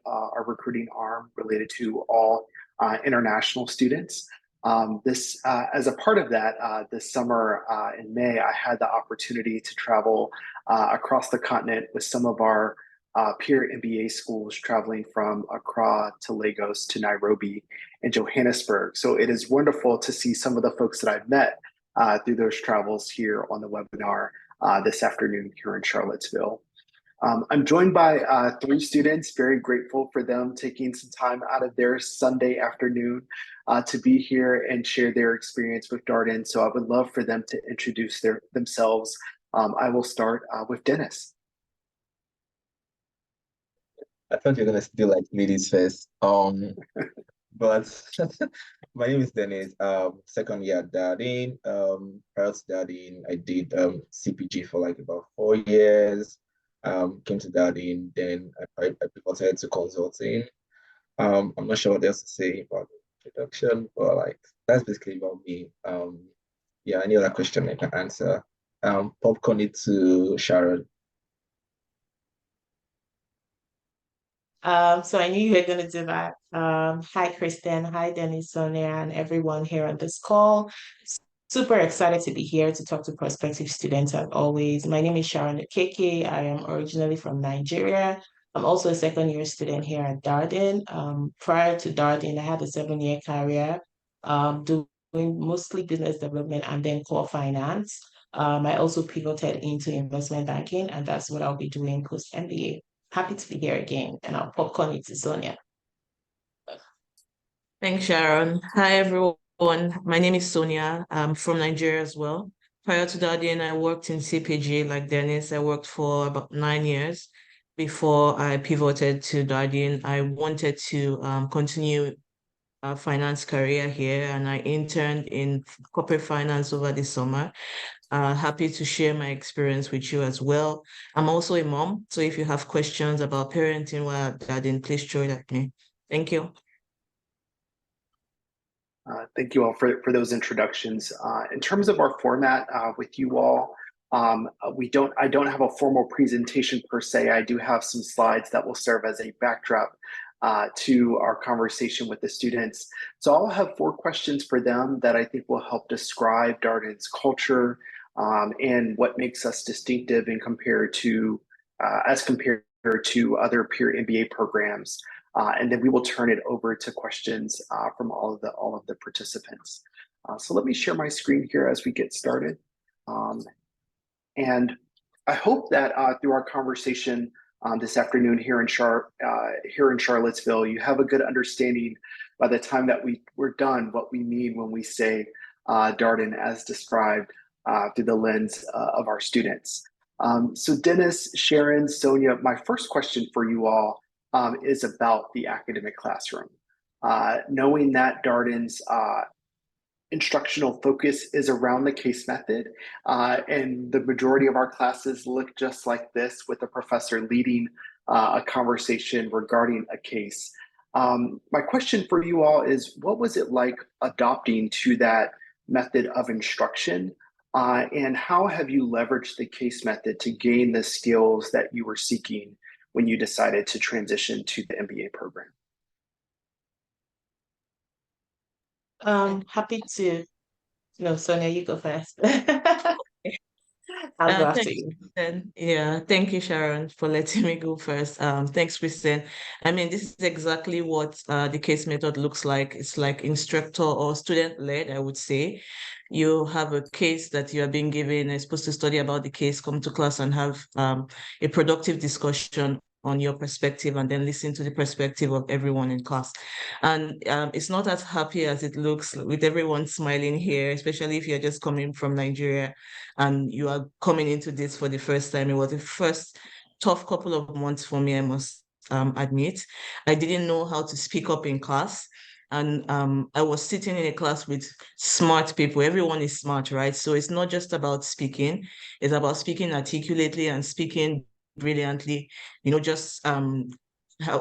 our recruiting arm related to all international students. As a part of that, this summer in May, I had the opportunity to travel across the continent with some of our peer MBA schools, traveling from Accra to Lagos to Nairobi and Johannesburg. So it is wonderful to see some of the folks that I've met through those travels here on the webinar this afternoon here in Charlottesville. I'm joined by 3 students, very grateful for them taking some time out of their Sunday afternoon to be here and share their experience with Darden. So I would love for them to introduce themselves. I will start with Dennis. I thought you were going to do like ladies first. But my name is Dennis. Second year at Darden. Prior to Darden, I did CPG for like about 4 years. Came to Darden, then I pivoted to consulting. I'm not sure what else to say about the introduction, but like that's basically about me. Yeah, any other question I can answer. Popcorn it to Sharon. So I knew you were going to do that. Hi, Kristen. Hi, Dennis, Sonia, and everyone here on this call. Super excited to be here to talk to prospective students as always. My name is Sharon Okeke. I am originally from Nigeria. I'm also a second-year student here at Darden. Prior to Darden, I had a 7-year career doing mostly business development and then core finance. I also pivoted into investment banking, and that's what I'll be doing post-MBA. Happy to be here again, and I'll popcorn it to Sonia. Thanks, Sharon. Hi, everyone. My name is Sonia. I'm from Nigeria as well. Prior to Darden, I worked in CPG like Dennis. I worked for about 9 years before I pivoted to Darden. I wanted to continue a finance career here, and I interned in corporate finance over the summer. Happy to share my experience with you as well. I'm also a mom, so if you have questions about parenting while at Darden, please throw it at me. Thank you. Thank you all for those introductions. In terms of our format with you all, I don't have a formal presentation per se. I do have some slides that will serve as a backdrop to our conversation with the students. So I'll have 4 questions for them that I think will help describe Darden's culture and what makes us distinctive and as compared to other peer MBA programs. And then we will turn it over to questions from all of the participants. So let me share my screen here as we get started. And I hope that through our conversation this afternoon here in Charlottesville, you have a good understanding by the time that we're done what we mean when we say Darden as described through the lens of our students. So Dennis, Sharon, Sonia, my first question for you all is about the academic classroom. Knowing that Darden's instructional focus is around the case method, and the majority of our classes look just like this, with a professor leading a conversation regarding a case. My question for you all is, what was it like adopting to that method of instruction? And how have you leveraged the case method to gain the skills that you were seeking when you decided to transition to the MBA program? Happy to, Sonia, you go first. I'll go after you. Yeah, thank you, Sharon, for letting me go first. Thanks, Kristen. I mean, this is exactly what the case method looks like. It's like instructor or student-led, I would say. You have a case that you are being given, you're supposed to study about the case, come to class and have a productive discussion on your perspective, and then listen to the perspective of everyone in class. And it's not as happy as it looks with everyone smiling here, especially if you're just coming from Nigeria and you are coming into this for the first time. It was the first tough couple of months for me, I must admit. I didn't know how to speak up in class. And I was sitting in a class with smart people. Everyone is smart, right? So it's not just about speaking. It's about speaking articulately and speaking brilliantly, just I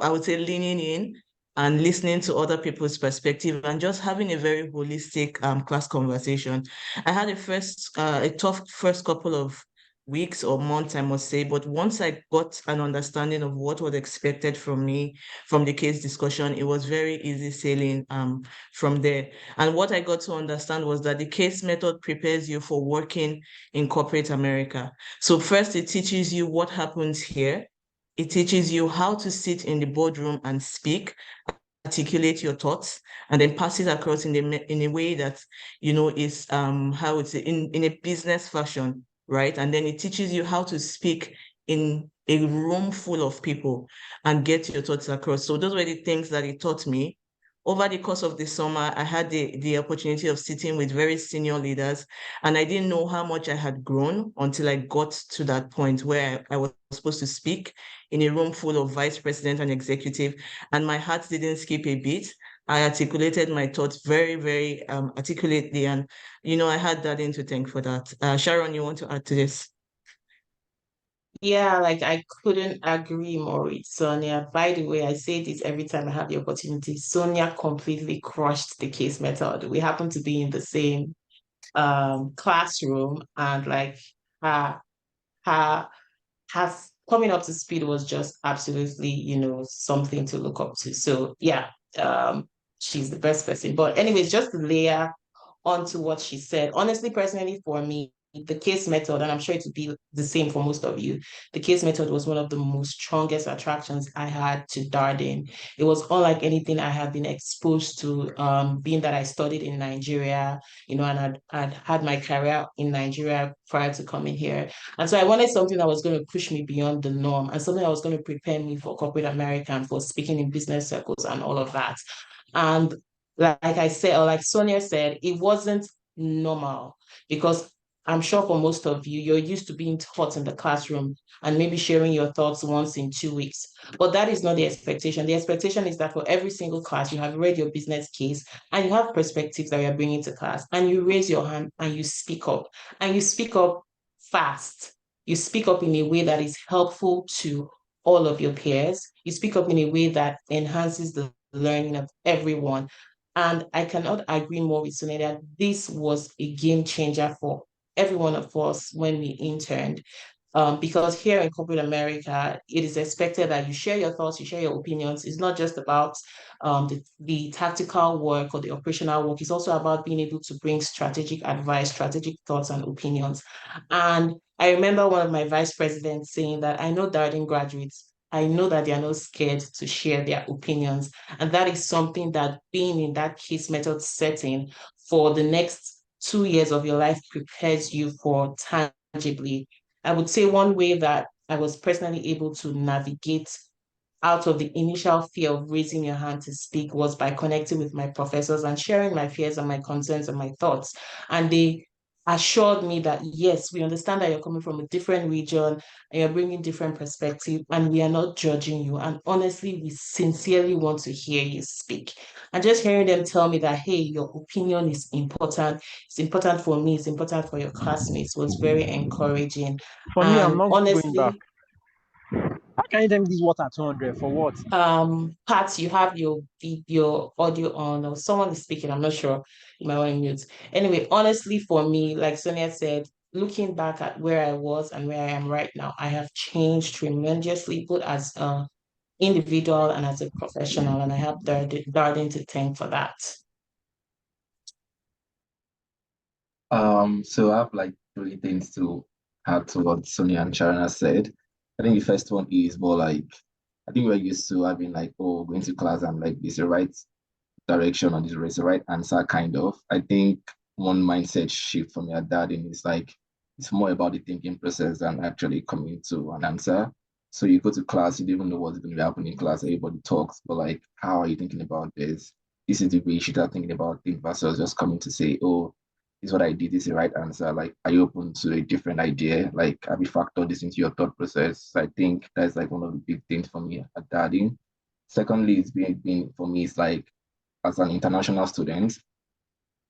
would say leaning in and listening to other people's perspective and just having a very holistic class conversation. I had a tough first couple of weeks or months, I must say. But once I got an understanding of what was expected from me from the case discussion, it was very easy sailing from there. And what I got to understand was that the case method prepares you for working in corporate America. So first, it teaches you what happens here. It teaches you how to sit in the boardroom and speak, articulate your thoughts, and then pass it across in a way that is how it's in a business fashion, right? And then it teaches you how to speak in a room full of people and get your thoughts across. So those were the things that it taught me. Over the course of the summer, I had the opportunity of sitting with very senior leaders, and I didn't know how much I had grown until I got to that point where I was supposed to speak in a room full of vice president and executive, and my heart didn't skip a beat. I articulated my thoughts very, very articulately, and I had Darden to thank for that. Sharon, you want to add to this? Yeah, like I couldn't agree more with Sonia. By the way, I say this every time I have the opportunity. Sonia completely crushed the case method. We happen to be in the same classroom, and like her her has coming up to speed was just absolutely, something to look up to. So yeah, she's the best person. But anyways, just to layer onto what she said. Honestly, personally, for me, the case method, and I'm sure it would be the same for most of you, the case method was one of the most strongest attractions I had to Darden. It was unlike anything I had been exposed to, being that I studied in Nigeria, and I'd had my career in Nigeria prior to coming here. And so I wanted something that was going to push me beyond the norm and something that was going to prepare me for corporate America and for speaking in business circles and all of that. And like I said, or like Sonia said, it wasn't normal because I'm sure for most of you, you're used to being taught in the classroom and maybe sharing your thoughts once in 2 weeks. But that is not the expectation. The expectation is that for every single class, you have read your business case and you have perspectives that you're bringing to class, and you raise your hand and you speak up, and you speak up fast. You speak up in a way that is helpful to all of your peers. You speak up in a way that enhances the learning of everyone. And I cannot agree more with Sunil that this was a game changer for every one of us when we interned. Because here in corporate America, it is expected that you share your thoughts, you share your opinions. It's not just about the tactical work or the operational work. It's also about being able to bring strategic advice, strategic thoughts, and opinions. And I remember one of my vice presidents saying that I know Darden graduates, I know that they are not scared to share their opinions. And that is something that being in that case method setting for the next 2 years of your life prepares you for tangibly. I would say one way that I was personally able to navigate out of the initial fear of raising your hand to speak was by connecting with my professors and sharing my fears and my concerns and my thoughts. And they assured me that, yes, we understand that you're coming from a different region and you're bringing different perspective, and we are not judging you. And honestly, we sincerely want to hear you speak. And just hearing them tell me that, hey, your opinion is important. It's important for me. It's important for your classmates was very encouraging. For me, I'm And not going back. honestly, How can you tell me this water 200 for what? Pat, you have your video audio on, or someone is speaking, I'm not sure. You might want to mute. Anyway, honestly, for me, like Sonia said, looking back at where I was and where I am right now, I have changed tremendously, both as an individual and as a professional, and I have Darden to thank for that. So I have like three things to add to what Sonia and Sharon has said. I think the first one is more like, I think we're used to having like, oh, going to class and like this is the right direction or this is the right answer, kind of. I think one mindset shift from your dad in is like, it's more about the thinking process than actually coming to an answer. So you go to class, you don't even know what's going to be happening in class, everybody talks, but like, how are you thinking about this? This is the way you should start thinking about things versus just coming to say, oh, this is what I did, this is the right answer. Like, are you open to a different idea? Like, have you factored this into your thought process? I think that's like one of the big things for me at Darden. Secondly, it's been for me, it's like as an international student,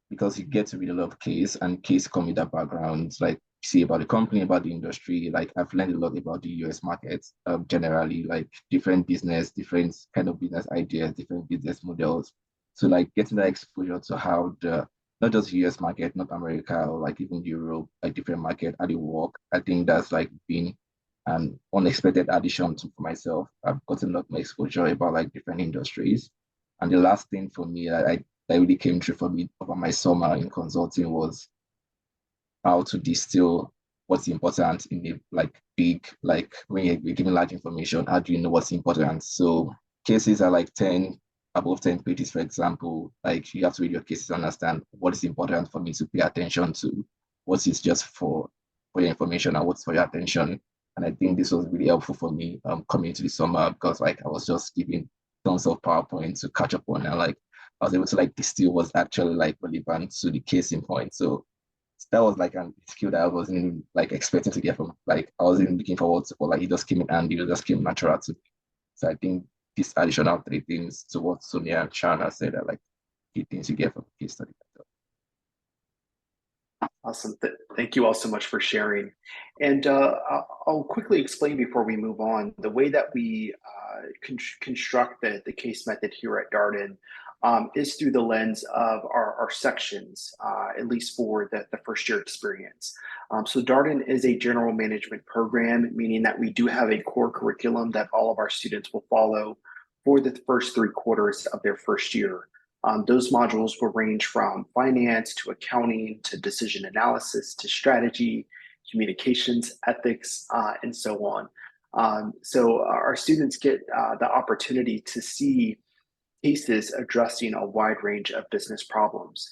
because you get to read a lot of case and case come with that background, like see about the company, about the industry. Like I've learned a lot about the US market, generally, like different business, different kind of business ideas, different business models. So like getting that exposure to how the not just US market, not America or like even Europe, like different market at the work. I think that's like been an unexpected addition to for myself. I've gotten a lot more exposure about like different industries. And the last thing for me that really came true for me over my summer in consulting was how to distill what's important in the like big, like when you're given large information, how do you know what's important? So cases are like 10, above 10 pages, for example. Like you have to read your cases to understand what is important for me to pay attention to, what is just for your information and what's for your attention. And I think this was really helpful for me coming into the summer because like I was just giving tons of PowerPoint to catch up on and like I was able to like distill what's actually like relevant to the case in point. So that was like a skill that I wasn't like expecting to get from like I wasn't looking forward to, or like it just came in handy, it just came natural to me. So I think these additional three things to what Sonia and Shana said are like key things you get from the case study. Awesome. Thank you all so much for sharing. And I'll quickly explain before we move on the way that we construct the case method here at Darden is through the lens of our sections, at least for the first year experience. So Darden is a general management program, meaning that we do have a core curriculum that all of our students will follow for the first 3 quarters of their first year. Those modules will range from finance to accounting to decision analysis to strategy, communications, ethics, and so on. So our students get the opportunity to see cases addressing a wide range of business problems.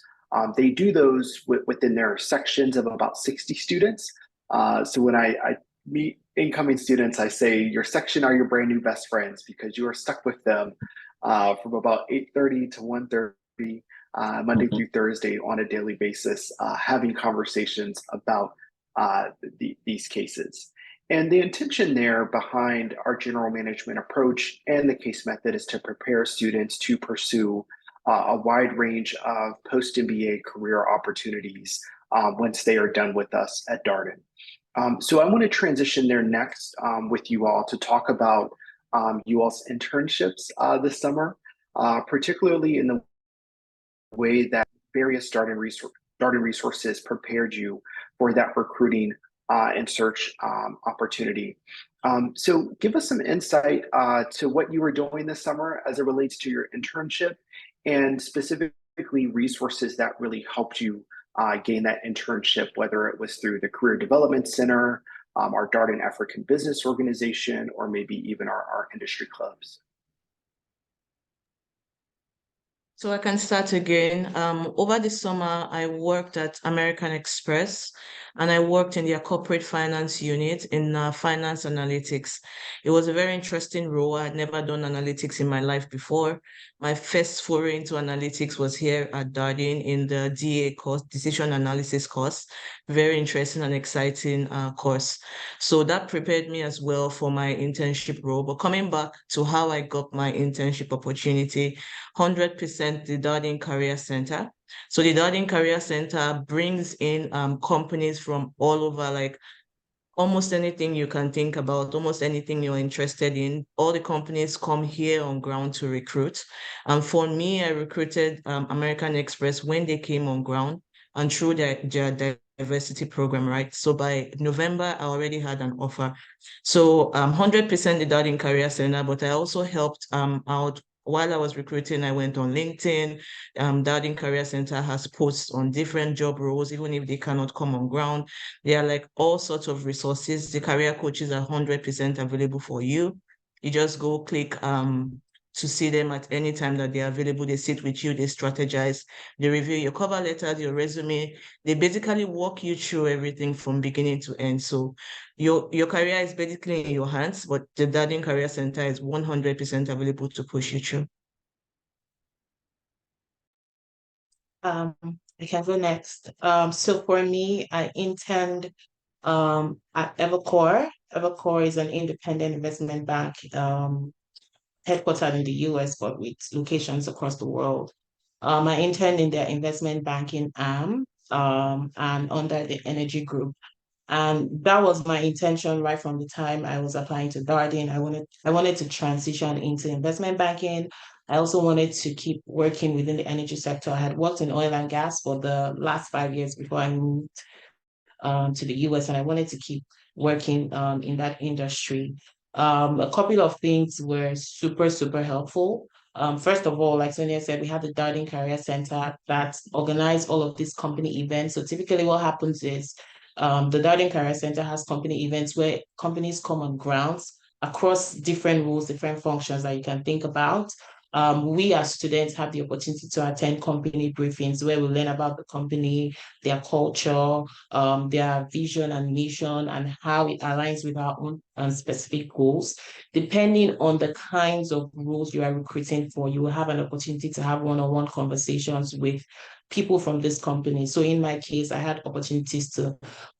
They do those within their sections of about 60 students. So when I meet incoming students, I say your section are your brand new best friends because you are stuck with them from about 8:30 to 1:30 Monday through Thursday on a daily basis, having conversations about these cases. And the intention there behind our general management approach and the case method is to prepare students to pursue a wide range of post-MBA career opportunities once they are done with us at Darden. So I want to transition there next with you all to talk about you all's internships this summer, particularly in the way that various Darden resources prepared you for that recruiting and search opportunity. So give us some insight to what you were doing this summer as it relates to your internship and specifically resources that really helped you gain that internship, whether it was through the Career Development Center, our Darden African Business Organization, or maybe even our industry clubs. So I can start again. Over the summer, I worked at American Express and I worked in their corporate finance unit in finance analytics. It was a very interesting role. I had never done analytics in my life before. My first foray into analytics was here at Darden in the DA course, decision analysis course. Very interesting and exciting course. So that prepared me as well for my internship role. But coming back to how I got my internship opportunity, 100% the Darden Career Center. So the Darden Career Center brings in companies from all over, like almost anything you can think about, almost anything you're interested in. All the companies come here on ground to recruit. And for me, I recruited American Express when they came on ground and through their diversity program, right? So by November, I already had an offer. So 100% the Darden Career Center, but I also helped out while I was recruiting. I went on LinkedIn. Darden Career Center has posts on different job roles, even if they cannot come on ground. There are like all sorts of resources. The career coaches are 100% available for you. You just go click to see them at any time that they're available. They sit with you, they strategize, they review your cover letters, your resume. They basically walk you through everything from beginning to end. So your career is basically in your hands, but the Darden Career Center is 100% available to push you through. I can go next. So for me, I interned at Evercore. Evercore is an independent investment bank headquartered in the US, but with locations across the world. I interned in their investment banking arm and under the energy group. And that was my intention right from the time I was applying to Darden. I wanted to transition into investment banking. I also wanted to keep working within the energy sector. I had worked in oil and gas for the last 5 years before I moved to the US, and I wanted to keep working in that industry. A couple of things were super, super helpful. First of all, like Sonia said, we have the Darden Career Center that organize all of these company events. So typically what happens is the Darden Career Center has company events where companies come on grounds across different roles, different functions that you can think about. We as students have the opportunity to attend company briefings where we learn about the company, their culture, their vision and mission, and how it aligns with our own specific goals. Depending on the kinds of roles you are recruiting for, you will have an opportunity to have one-on-one conversations with people from this company. So in my case, I had opportunities to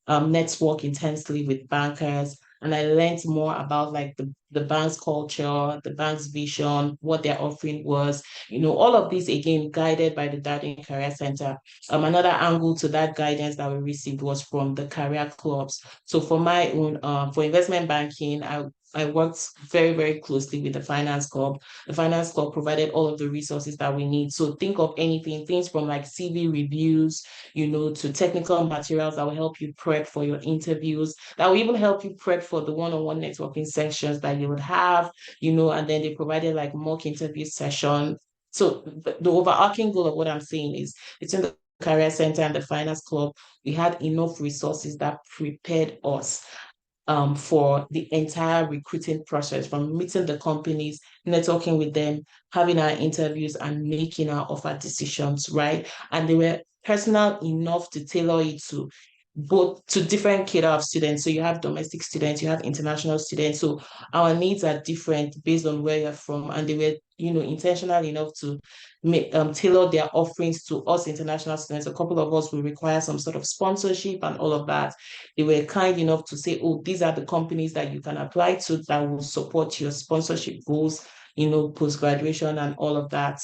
network intensely with bankers, and I learned more about like the bank's culture, the bank's vision, what their offering was, all of this again guided by the Darden Career Center. Another angle to that guidance that we received was from the career clubs. So for my own, for investment banking, I worked very, very closely with the finance club. The finance club provided all of the resources that we need. So think of anything, things from like CV reviews, to technical materials that will help you prep for your interviews, that will even help you prep for the one-on-one networking sessions that you would have, and then they provided like mock interview session. So the overarching goal of what I'm saying is between the career center and the finance club, we had enough resources that prepared us for the entire recruiting process, from meeting the companies, networking with them, having our interviews, and making our offer decisions, right? And they were personal enough to tailor it to both to different cadre of students. So you have domestic students, you have international students. So our needs are different based on where you're from, and they were, intentional enough to make tailor their offerings to us international students. A couple of us will require some sort of sponsorship and all of that. They were kind enough to say, oh, these are the companies that you can apply to that will support your sponsorship goals, post graduation and all of that.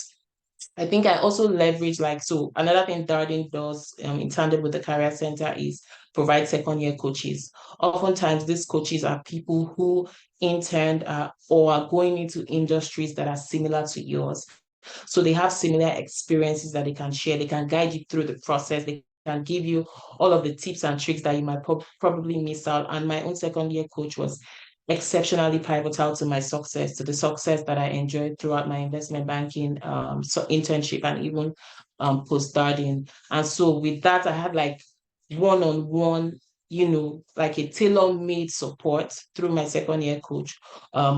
I think I also leverage so another thing Darden does in tandem with the career center is provide second year coaches. Oftentimes these coaches are people who interned or are going into industries that are similar to yours. So they have similar experiences that they can share. They can guide you through the process. They can give you all of the tips and tricks that you might probably miss out. And my own second year coach was exceptionally pivotal to my success, to the success that I enjoyed throughout my investment banking internship and even post Darden. And so with that, I had like one-on-one, like a tailor-made support through my second year coach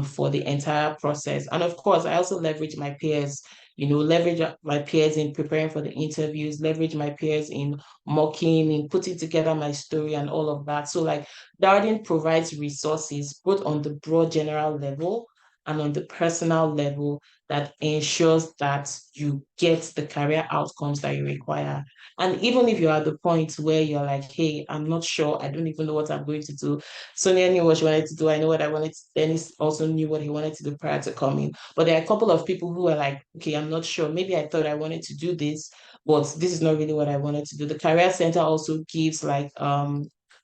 for the entire process. And of course, I also leverage my peers, leverage my peers in preparing for the interviews, leverage my peers in mocking, in putting together my story and all of that. So like Darden provides resources both on the broad general level and on the personal level that ensures that you get the career outcomes that you require. And even if you're at the point where you're like, hey, I'm not sure, I don't even know what I'm going to do. Sonia knew what she wanted to do. I know what I wanted to. Dennis also knew what he wanted to do prior to coming. But there are a couple of people who are like, okay, I'm not sure. Maybe I thought I wanted to do this, but this is not really what I wanted to do. The Career Center also gives like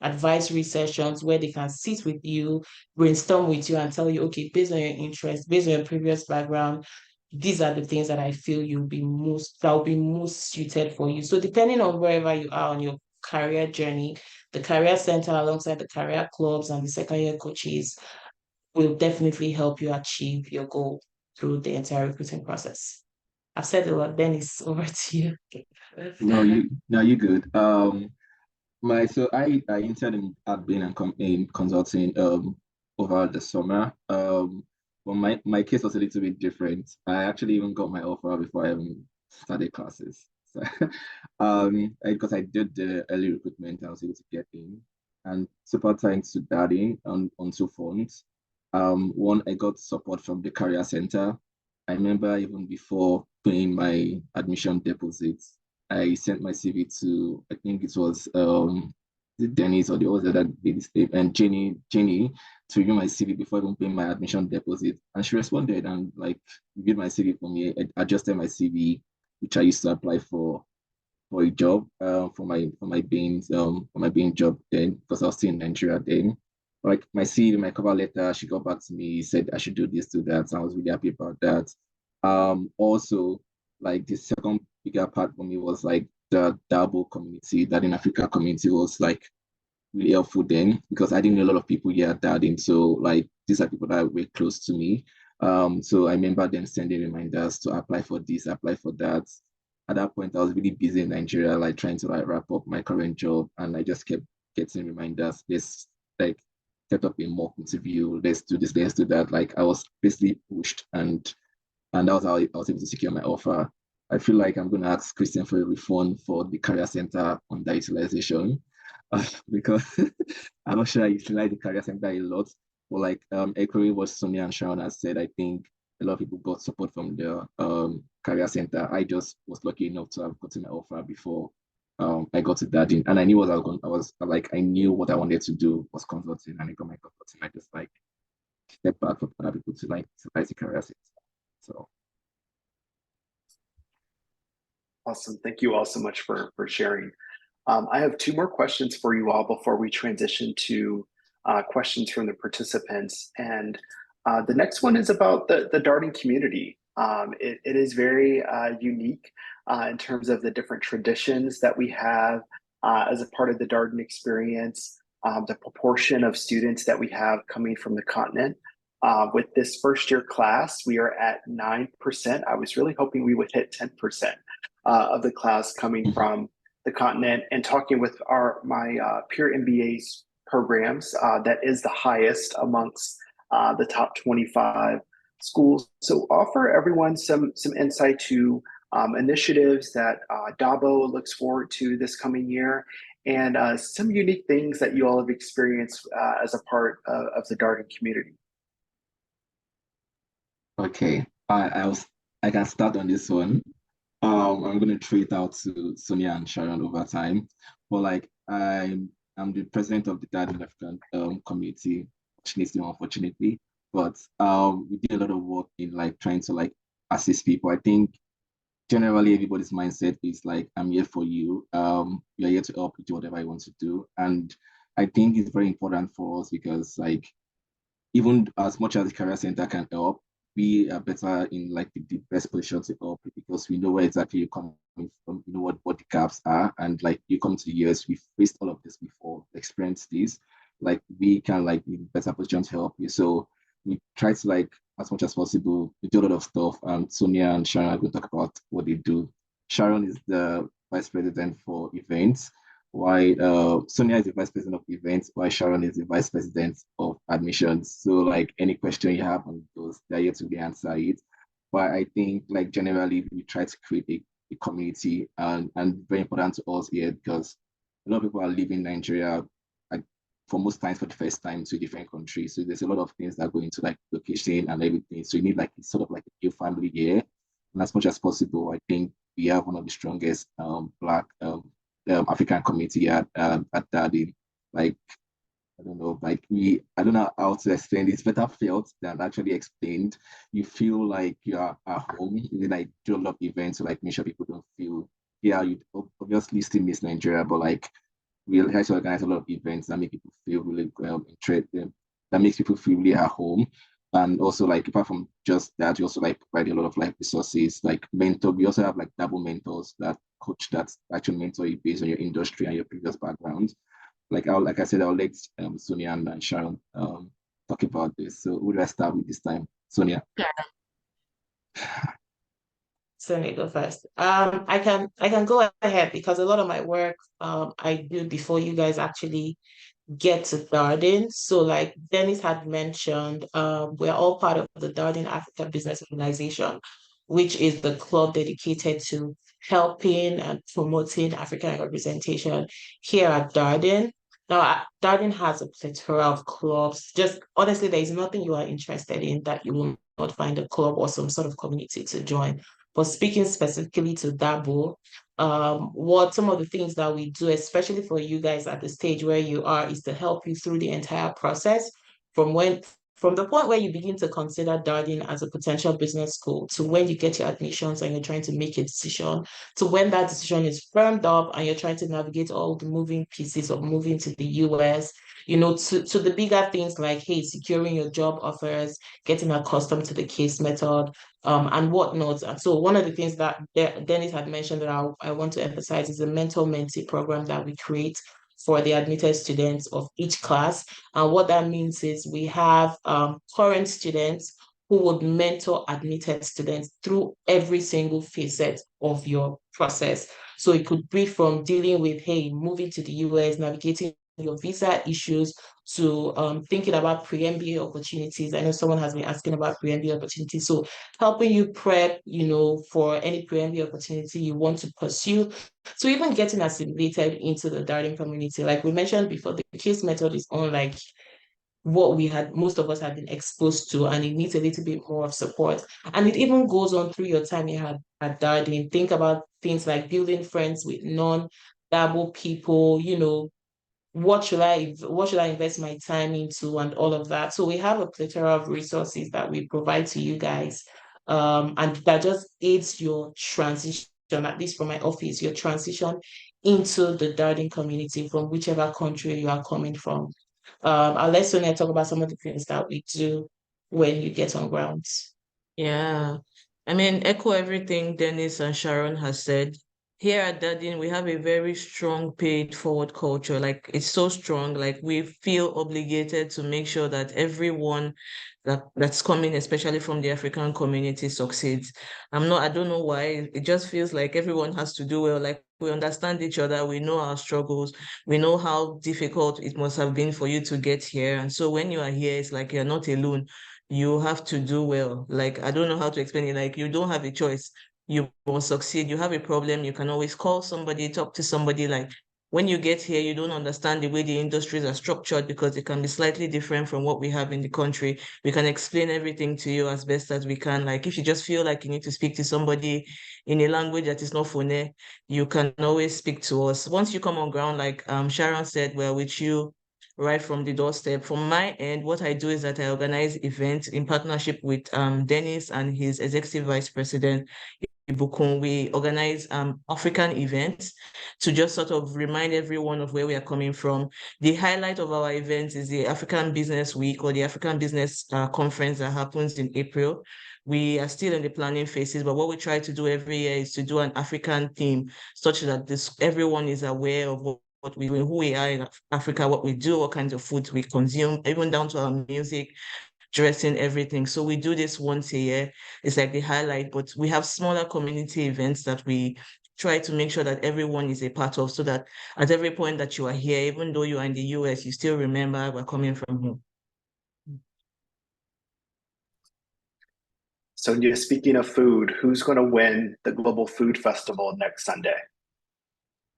advisory sessions where they can sit with you, brainstorm with you, and tell you, okay, based on your interest, based on your previous background, these are the things that I feel that will be most suited for you. So depending on wherever you are on your career journey, the career center alongside the career clubs and the second year coaches will definitely help you achieve your goal through the entire recruiting process. I've said a lot. Dennis, over to you. No, you good. I interned in admin and in consulting over the summer. But my case was a little bit different. I actually even got my offer before I even started classes. So, because I did the early recruitment, I was able to get in, and super thanks to Darden on two fronts. One, I got support from the career center. I remember even before paying my admission deposits, I sent my CV to, I think it was Dennis or the other that did this, and Jenny to review my CV before even paying my admission deposit. And she responded and like reviewed my CV for me. I adjusted my CV, which I used to apply for for a job for my being job then because I was still in Nigeria then. Like my CV, my cover letter, she got back to me, said I should do this, do that. So I was really happy about that. Also, like the second bigger part for me was like the Dabo community, that in Africa community was like really helpful then because I didn't know a lot of people here at Darden. So like these are people that were close to me. So I remember them sending reminders to apply for this, apply for that. At that point, I was really busy in Nigeria, like trying to like wrap up my current job, and I just kept getting reminders. Let's like set up a mock interview. Let's do this. Let's do that. Like I was basically pushed, and that was how I was able to secure my offer. I feel like I'm going to ask Christian for a refund for the career center underutilization because I'm not sure I utilize the career center a lot. But like echoing what Sonia and Sharon has said, I think a lot of people got support from the career center. I just was lucky enough to have gotten my offer before I got to Darden, and I knew what I was going. I was like, I knew what I wanted to do was consulting, and I got my consulting. I just like step back for other people to like utilize the career center. So Awesome. Thank you all so much for sharing. I have two more questions for you all before we transition to questions from the participants. And the next one is about the Darden community. It is very unique in terms of the different traditions that we have as a part of the Darden experience, the proportion of students that we have coming from the continent. With this first year class, we are at 9%. I was really hoping we would hit 10% of the class coming from the continent, and talking with my peer MBA's programs, that is the highest amongst the top 25 schools. So offer everyone some insight to initiatives that Dabo looks forward to this coming year, and some unique things that you all have experienced as a part of the Darden community. okay, I can start on this one. I'm gonna throw it out to Sonia and Sharon over time. But like I'm the president of the Darden African community, fortunately or unfortunately. But we did a lot of work in like trying to like assist people. I think generally everybody's mindset is like, I'm here for you. You're here to help you do whatever you want to do. And I think it's very important for us because like even as much as the career center can help, we are better in like the best position to help because we know where exactly you're coming from, you know what the gaps are, and like you come to the US, we've faced all of this before, experienced this, like we can like be in better position to help you. So we try to like as much as possible, we do a lot of stuff, and Sonia and Sharon are going to talk about what they do. Sharon is the vice president for events, why Sonia is the vice president of events, while Sharon is the vice president of admissions. So like any question you have on those, they're here to be answer it. But I think like generally we try to create a community, and very important to us here because a lot of people are leaving Nigeria like for most times for the first time to a different country. So there's a lot of things that go into like location and everything. So you need like sort of like a new family here. And as much as possible, I think we have one of the strongest Black African community at Darden. Like I don't know, like I don't know how to explain this. Better felt than actually explained. You feel like you are at home. You like do a lot of events to like make sure people don't feel. Yeah, you obviously still miss Nigeria, but like we try to organize a lot of events that make people feel really interested, that makes people feel really at home. And also like apart from just that, we also like provide a lot of like resources, like mentor. We also have like double mentors that coach that actually mentor you based on your industry and your previous background. Like I said, I'll let Sonia and Sharon talk about this. So who do I start with this time? Sonia. So let me go first. I can go ahead because a lot of my work I do before you guys actually get to Darden. So, like Dennis had mentioned, we're all part of the Darden Africa Business Organization, which is the club dedicated to helping and promoting African representation here at Darden. Now, Darden has a plethora of clubs. Just honestly, there is nothing you are interested in that you will not find a club or some sort of community to join. But speaking specifically to Dabo, what some of the things that we do, especially for you guys at the stage where you are, is to help you through the entire process from from the point where you begin to consider Darden as a potential business school to when you get your admissions and you're trying to make a decision, to when that decision is firmed up and you're trying to navigate all the moving pieces of moving to the US, to the bigger things like, hey, securing your job offers, getting accustomed to the case method, and whatnot. And so one of the things that Dennis had mentioned that I want to emphasize is the mentor-mentee program that we create for the admitted students of each class. And what that means is we have current students who would mentor admitted students through every single facet of your process. So it could be from dealing with, hey, moving to the US, navigating your visa issues, to thinking about pre-MBA opportunities. I know someone has been asking about pre-MBA opportunities. So helping you prep, for any pre-MBA opportunity you want to pursue. So even getting assimilated into the Darden community, like we mentioned before, the case method is unlike what most of us had been exposed to, and it needs a little bit more of support. And it even goes on through your time you had at Darden. Think about things like building friends with non-Dabo people, what should I invest my time into, and all of that. So we have a plethora of resources that we provide to you guys, and that just aids your transition, at least from my office, your transition into the Darden community from whichever country you are coming from. I'll let Sonia talk about some of the things that we do when you get on grounds. Yeah. I mean, echo everything Dennis and Sharon has said. Here at Darden, we have a very strong paid forward culture. Like, it's so strong. Like, we feel obligated to make sure that everyone that's coming, especially from the African community, succeeds. I don't know why. It just feels like everyone has to do well. Like, we understand each other, we know our struggles, we know how difficult it must have been for you to get here. And so when you are here, it's like you're not alone. You have to do well. Like, I don't know how to explain it. Like, you don't have a choice. You will succeed. You have a problem, you can always call somebody, talk to somebody. Like, when you get here, you don't understand the way the industries are structured because it can be slightly different from what we have in the country. We can explain everything to you as best as we can. Like, if you just feel like you need to speak to somebody in a language that is not Fone, you can always speak to us. Once you come on ground, like Sharon said, we're with you right from the doorstep. From my end, what I do is that I organize events in partnership with Dennis and his executive vice president, Ibukun. We organize African events to just sort of remind everyone of where we are coming from. The highlight of our events is the African Business Week, or the African Business Conference that happens in April. We are still in the planning phases, but what we try to do every year is to do an African theme, such that everyone is aware of what we do, who we are in Africa, what we do, what kinds of foods we consume, even down to our music, dressing, everything. So we do this once a year. It's like the highlight, but we have smaller community events that we try to make sure that everyone is a part of, so that at every point that you are here, even though you are in the US, you still remember we're coming from here. So, speaking of food, who's going to win the Global Food Festival next Sunday?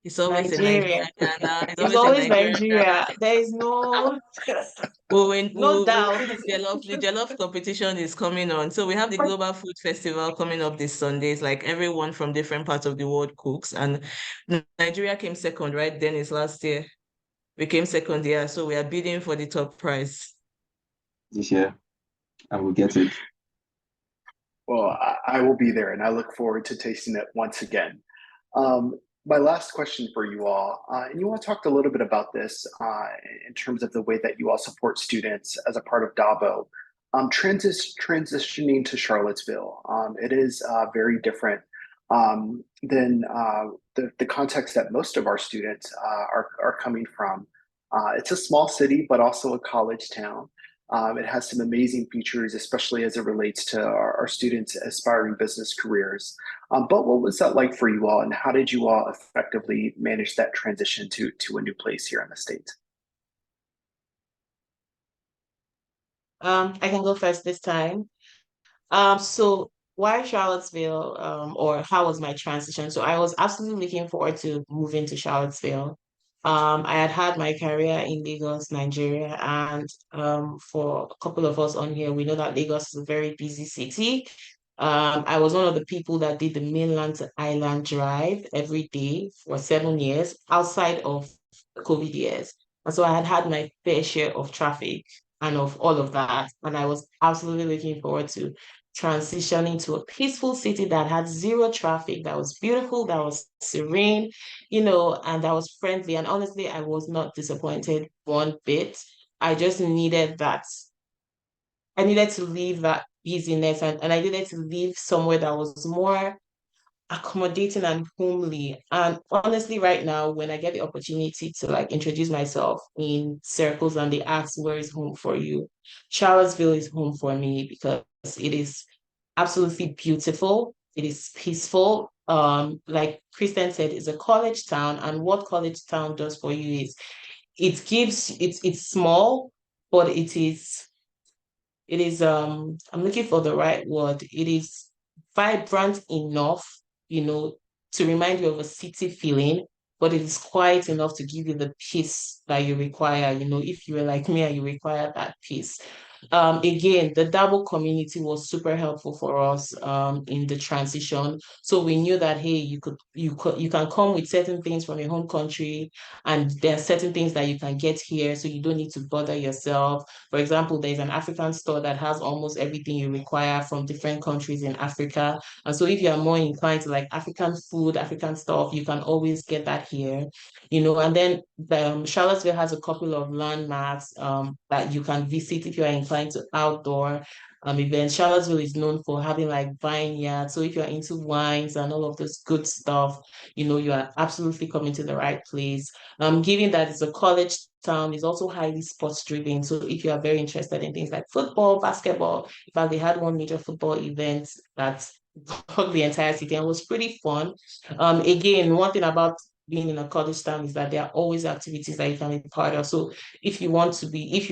It's always Nigeria. a Nigerian Ghana. It's always Nigerian Nigeria. Ghana. There is no No doubt. The jollof competition is coming on. So we have the Global Food Festival coming up this Sunday. It's like everyone from different parts of the world cooks. And Nigeria came second, right? Dennis, last year. We came second, yeah. So we are bidding for the top prize this year, and we'll get it. Well, I will be there, and I look forward to tasting it once again. My last question for you all, and you all talked a little bit about this in terms of the way that you all support students as a part of DABO. Transitioning to Charlottesville, it is very different than the context that most of our students are coming from. It's a small city, but also a college town. It has some amazing features, especially as it relates to our students' aspiring business careers. But what was that like for you all, and how did you all effectively manage that transition to a new place here in the States? I can go first this time. So why Charlottesville, or how was my transition? So I was absolutely looking forward to moving to Charlottesville. I had my career in Lagos, Nigeria, and for a couple of us on here, we know that Lagos is a very busy city. I was one of the people that did the mainland to island drive every day for 7 years outside of the COVID years. And so I had my fair share of traffic. and of all of that. And I was absolutely looking forward to transitioning to a peaceful city that had zero traffic, that was beautiful, that was serene, and that was friendly. And honestly, I was not disappointed one bit. I just needed that. I needed to leave that busyness, and I needed to leave somewhere that was more accommodating and homely. And honestly, right now, when I get the opportunity to like introduce myself in circles and they ask, where is home for you? Charlottesville is home for me because it is absolutely beautiful. It is peaceful. Like Kristen said, it's a college town. And what college town does for you is it's small, but it is I'm looking for the right word. It is vibrant enough, you know, to remind you of a city feeling, but it is quiet enough to give you the peace that you require. If you were like me and you require that peace. Again, the Dabo community was super helpful for us in the transition. So we knew that hey, you can come with certain things from your home country, and there are certain things that you can get here, so you don't need to bother yourself. For example, there's an African store that has almost everything you require from different countries in Africa. And so if you are more inclined to like African food, African stuff, you can always get that here. And then Charlottesville has a couple of landmarks that you can visit if you are inclined to outdoor events. Charlottesville is known for having like vineyards. So if you're into wines and all of this good stuff, you are absolutely coming to the right place. Given that it's a college town, is also highly sports driven. So if you are very interested in things like football, basketball, in fact, they had one major football event that took the entire city and was pretty fun. Again, one thing about being in a college town is that there are always activities that you can be part of. So if you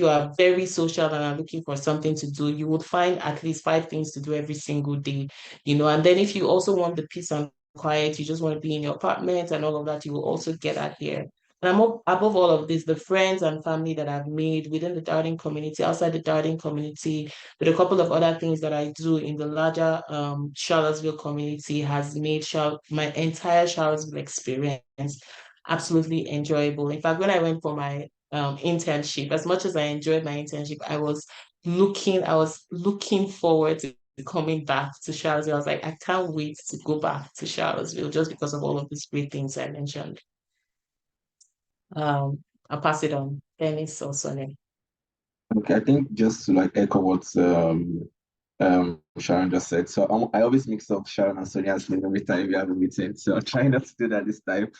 are very social and are looking for something to do, you would find at least 5 things to do every single day. And then if you also want the peace and quiet, you just want to be in your apartment and all of that, you will also get that here. And above all of this, the friends and family that I've made within the Darden community, outside the Darden community, with a couple of other things that I do in the larger Charlottesville community has made my entire Charlottesville experience absolutely enjoyable. In fact, when I went for my internship, as much as I enjoyed my internship, I was looking forward to coming back to Charlottesville. I was like, I can't wait to go back to Charlottesville just because of all of these great things I mentioned. I'll pass it on. Dennis or Sonia. Okay, I think just to like echo what Sharon just said. So I always mix up Sharon and Sonia's name every time we have a meeting. So I'm trying not to do that this time.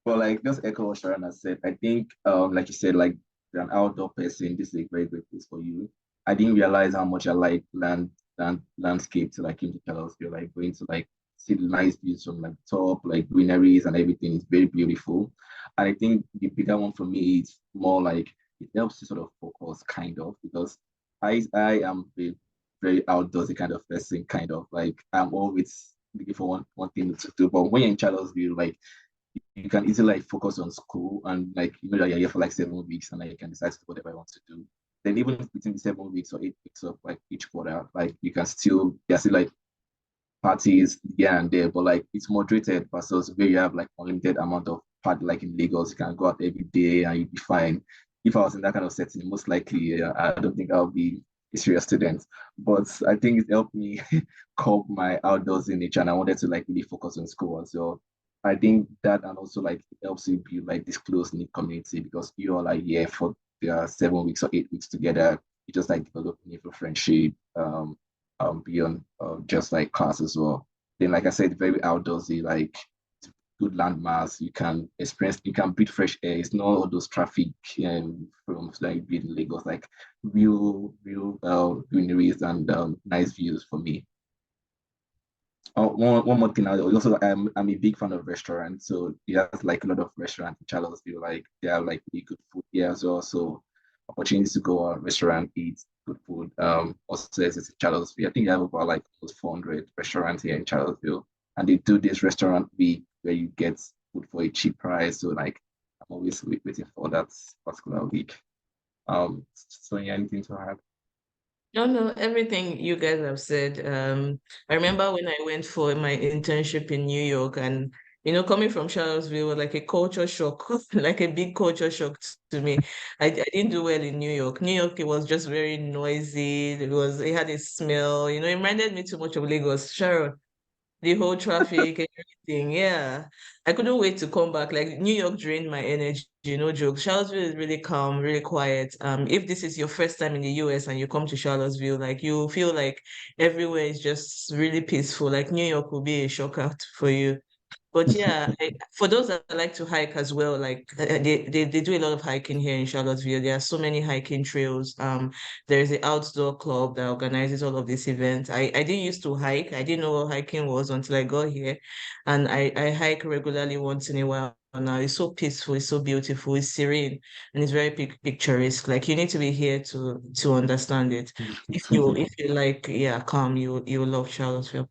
But like just echo what Sharon has said. I think like you said, like you're an outdoor person, this is a very great place for you. I didn't realize how much I like landscape to like into Charlottesville, like going to like see the nice views from like top, like greeneries and everything is very beautiful. And I think the bigger one for me is more like it helps to sort of focus kind of because I am a very outdoorsy kind of person, kind of like I'm always looking for one thing to do. But when you're in Charlottesville, like you can easily like focus on school and like you know that you're here for like 7 weeks and like you can decide to do whatever you want to do. Then even within the 7 weeks or 8 weeks of like each quarter, like you can still there's still like parties here and there, but like it's moderated versus where you have like unlimited amount of party like in Lagos, you can go out every day and you'd be fine. If I was in that kind of setting, most likely I don't think I'll be a serious student. But I think it helped me cope my outdoors in nature and I wanted to like really focus on school. So I think that and also like it helps you build like this close knit community because you are like yeah for 7 weeks or 8 weeks together, you just like develop meaningful friendship, beyond just like class as well. Then, like I said, very outdoorsy, like good landmass. You can breathe fresh air. It's not all those traffic from like being in Lagos, like real greeneries and nice views for me. One more thing, I also I'm a big fan of restaurants, so there's like a lot of restaurants in Charlottesville, like they have like really good food here as well. So opportunities to go out restaurant, eat good food. Also there's in Charlottesville. I think they have about like almost 400 restaurants here in Charlottesville, and they do this restaurant week where you get food for a cheap price. So like I'm always waiting for that particular week. So yeah, anything to add? No, no, everything you guys have said. I remember when I went for my internship in New York, and You know, coming from Charlottesville was like a culture shock, like a big culture shock to me. I didn't do well in New York. New York, it was just very noisy. It had a smell, you know, it reminded me too much of Lagos. Sharon, the whole traffic and everything. Yeah. I couldn't wait to come back. Like New York drained my energy, no joke. Charlottesville is really calm, really quiet. If this is your first time in the US and you come to Charlottesville, like you feel like everywhere is just really peaceful. Like New York will be a shock out for you. But yeah, for those that like to hike as well, like they do a lot of hiking here in Charlottesville. There are so many hiking trails. There's the outdoor club that organizes all of these events. I didn't used to hike. I didn't know what hiking was until I got here. And I hike regularly once in a while. Now it's so peaceful, it's so beautiful, it's serene, and it's very picturesque. Like you need to be here to understand it. If you like, yeah, calm, you will love Charlottesville.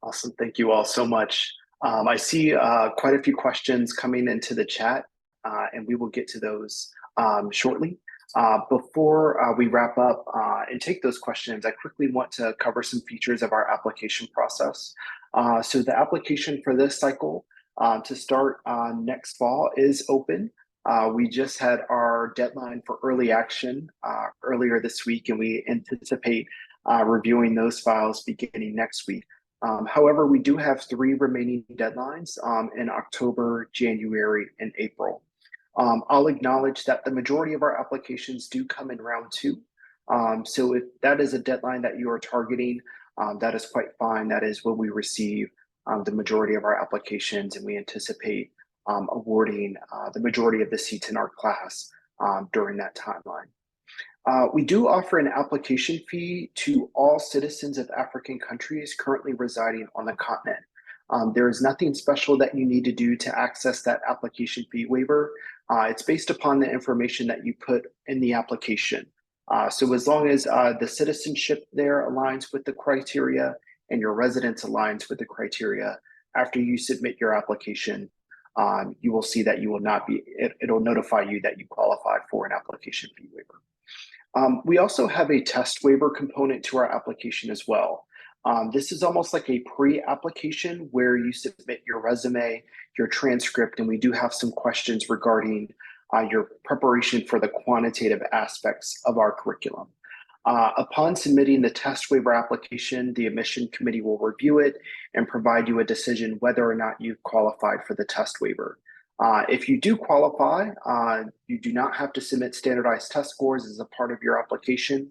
Awesome. Thank you all so much. I see quite a few questions coming into the chat, and we will get to those shortly. Before we wrap up and take those questions, I quickly want to cover some features of our application process. So the application for this cycle to start next fall is open. We just had our deadline for early action earlier this week, and we anticipate reviewing those files beginning next week. However, we do have 3 remaining deadlines in October, January, and April. I'll acknowledge that the majority of our applications do come in round 2. So if that is a deadline that you are targeting, that is quite fine. That is when we receive the majority of our applications, and we anticipate awarding the majority of the seats in our class during that timeline. We do offer an application fee to all citizens of African countries currently residing on the continent. There is nothing special that you need to do to access that application fee waiver. It's based upon the information that you put in the application. So as long as the citizenship there aligns with the criteria and your residence aligns with the criteria, after you submit your application, you will see that you will not be, it'll notify you that you qualify for an application fee waiver. We also have a test waiver component to our application as well. This is almost like a pre-application where you submit your resume, your transcript, and we do have some questions regarding your preparation for the quantitative aspects of our curriculum. Upon submitting the test waiver application, the admission committee will review it and provide you a decision whether or not you've qualified for the test waiver. If you do qualify, you do not have to submit standardized test scores as a part of your application.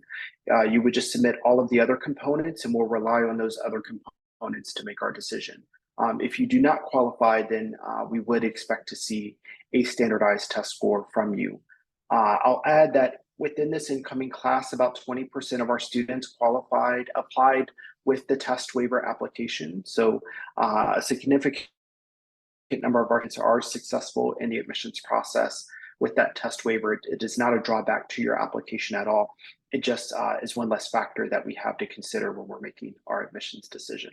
You would just submit all of the other components, and we'll rely on those other components to make our decision. If you do not qualify, then we would expect to see a standardized test score from you. I'll add that within this incoming class, about 20% of our students applied with the test waiver application. So a significant number of our students are successful in the admissions process with that test waiver. It is not a drawback to your application at all. It just is one less factor that we have to consider when we're making our admissions decision.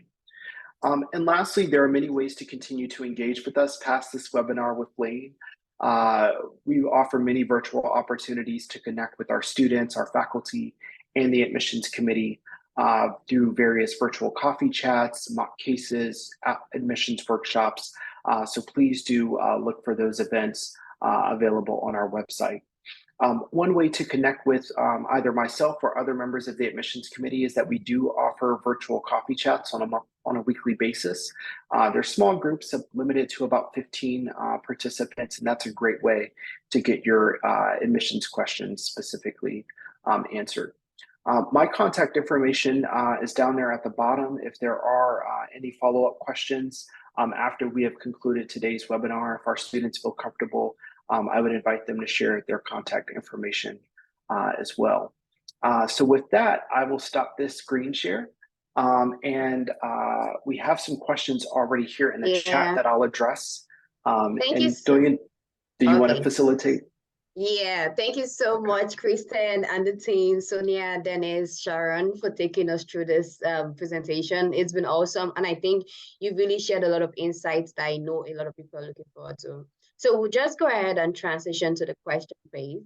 And lastly, there are many ways to continue to engage with us past this webinar with Blaine. We offer many virtual opportunities to connect with our students, our faculty, and the admissions committee through various virtual coffee chats, mock cases, admissions workshops. So please do look for those events available on our website. One way to connect with either myself or other members of the admissions committee is that we do offer virtual coffee chats on a weekly basis. They're small groups limited to about 15 participants, and that's a great way to get your admissions questions specifically answered. My contact information is down there at the bottom. If there are any follow-up questions after we have concluded today's webinar, if our students feel comfortable, I would invite them to share their contact information as well. So with that, I will stop this screen share. And we have some questions already here in the chat that I'll address. Thank you. Dorian, do you want to facilitate? Yeah, thank you so much, Kristen and the team, Sonia, Dennis, Sharon, for taking us through this presentation. It's been awesome. And I think you've really shared a lot of insights that I know a lot of people are looking forward to. So we'll just go ahead and transition to the question phase.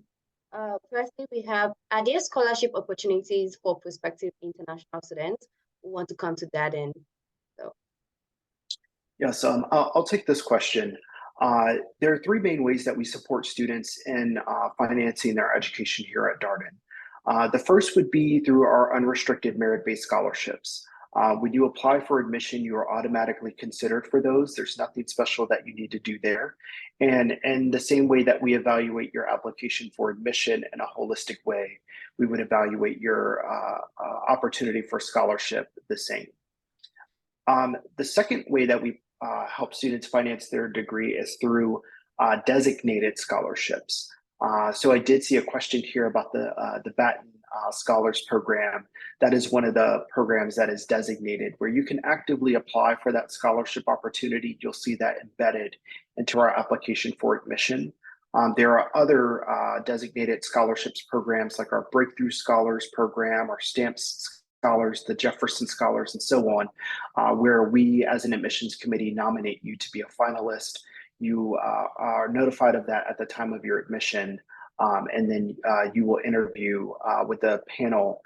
Firstly, we have, are there scholarship opportunities for prospective international students who want to come to Darden? So. Yes, I'll take this question. There are three main ways that we support students in financing their education here at Darden. The first would be through our unrestricted merit-based scholarships. When you apply for admission, you are automatically considered for those. There's nothing special that you need to do there. And in the same way that we evaluate your application for admission in a holistic way, we would evaluate your opportunity for scholarship the same. The second way that we help students finance their degree is through designated scholarships. So I did see a question here about the Batten Scholars Program. That is one of the programs that is designated where you can actively apply for that scholarship opportunity. You'll see that embedded into our application for admission. There are other designated scholarships programs like our Breakthrough Scholars Program, our Stamps Scholars, the Jefferson Scholars, and so on, where we as an admissions committee nominate you to be a finalist. You are notified of that at the time of your admission, and then you will interview with the panel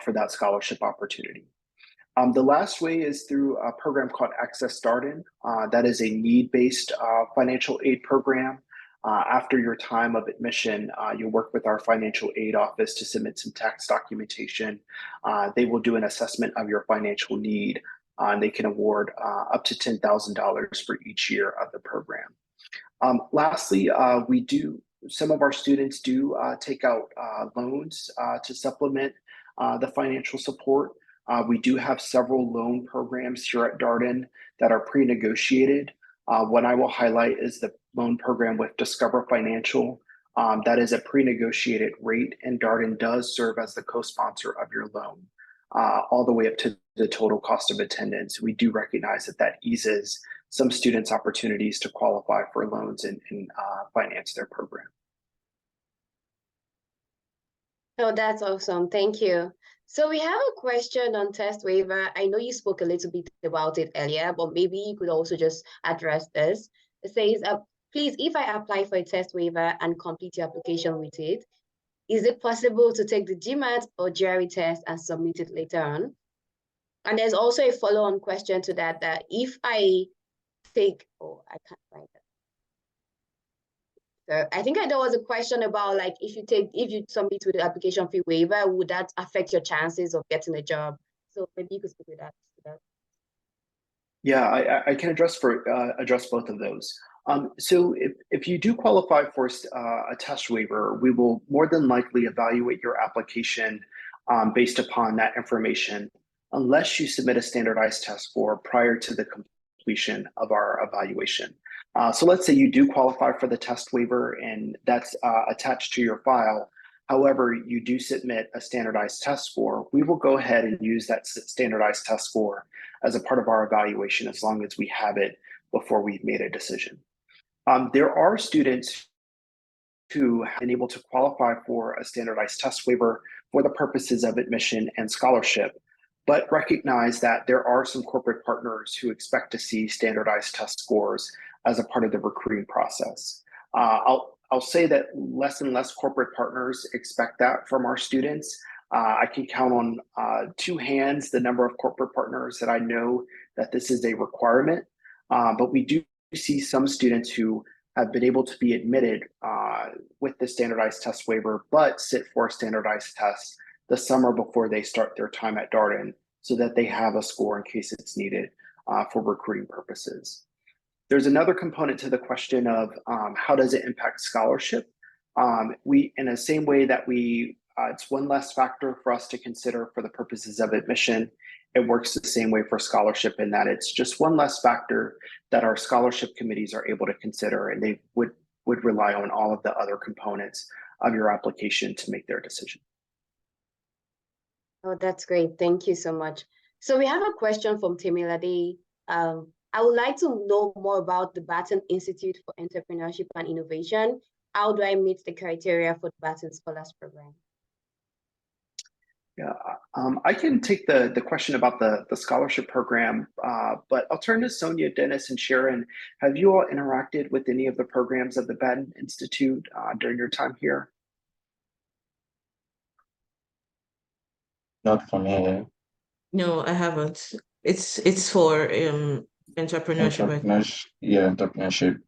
for that scholarship opportunity. The last way is through a program called Access Darden. That is a need-based financial aid program. After your time of admission, you'll work with our financial aid office to submit some tax documentation. They will do an assessment of your financial need, and they can award up to $10,000 for each year of the program. Lastly, some of our students do take out loans to supplement the financial support. We do have several loan programs here at Darden that are pre-negotiated. What I will highlight is the loan program with Discover Financial. That is a pre-negotiated rate, and Darden does serve as the co-sponsor of your loan, all the way up to the total cost of attendance. We do recognize that that eases some students' opportunities to qualify for loans and finance their program. Oh, that's awesome. Thank you. So we have a question on test waiver. I know you spoke a little bit about it earlier, but maybe you could also just address this. It says, please, if I apply for a test waiver and complete your application with it, is it possible to take the GMAT or GRE test and submit it later on? And there's also a follow-on question to that, that if I take, I can't find it. So I think there was a question about like if you submit with the application fee waiver, would that affect your chances of getting a job? So maybe you could speak with that. Yeah, I can address both of those. So if you do qualify for a test waiver, we will more than likely evaluate your application based upon that information, unless you submit a standardized test score prior to the completion of our evaluation. So let's say you do qualify for the test waiver and that's attached to your file. However, you do submit a standardized test score. We will go ahead and use that standardized test score as a part of our evaluation as long as we have it before we've made a decision. There are students who have been able to qualify for a standardized test waiver for the purposes of admission and scholarship, but recognize that there are some corporate partners who expect to see standardized test scores as a part of the recruiting process. I'll say that less and less corporate partners expect that from our students. I can count on two hands the number of corporate partners that I know that this is a requirement, but we do see some students who have been able to be admitted with the standardized test waiver, but sit for a standardized test the summer before they start their time at Darden so that they have a score in case it's needed for recruiting purposes. There's another component to the question of how does it impact scholarship? We, in the same way that it's one less factor for us to consider for the purposes of admission, it works the same way for scholarship in that it's just one less factor that our scholarship committees are able to consider, and they would rely on all of the other components of your application to make their decision. Oh, that's great. Thank you so much. So we have a question from Temilade. I would like to know more about the Batten Institute for Entrepreneurship and Innovation. How do I meet the criteria for the Batten Scholars Program? Yeah, I can take the question about the scholarship program, but I'll turn to Sonia, Dennis, and Sharon. Have you all interacted with any of the programs of the Batten Institute during your time here? Not for me. No, I haven't. It's for Entrepreneurship, I think. Entrepreneurship, yeah, entrepreneurship.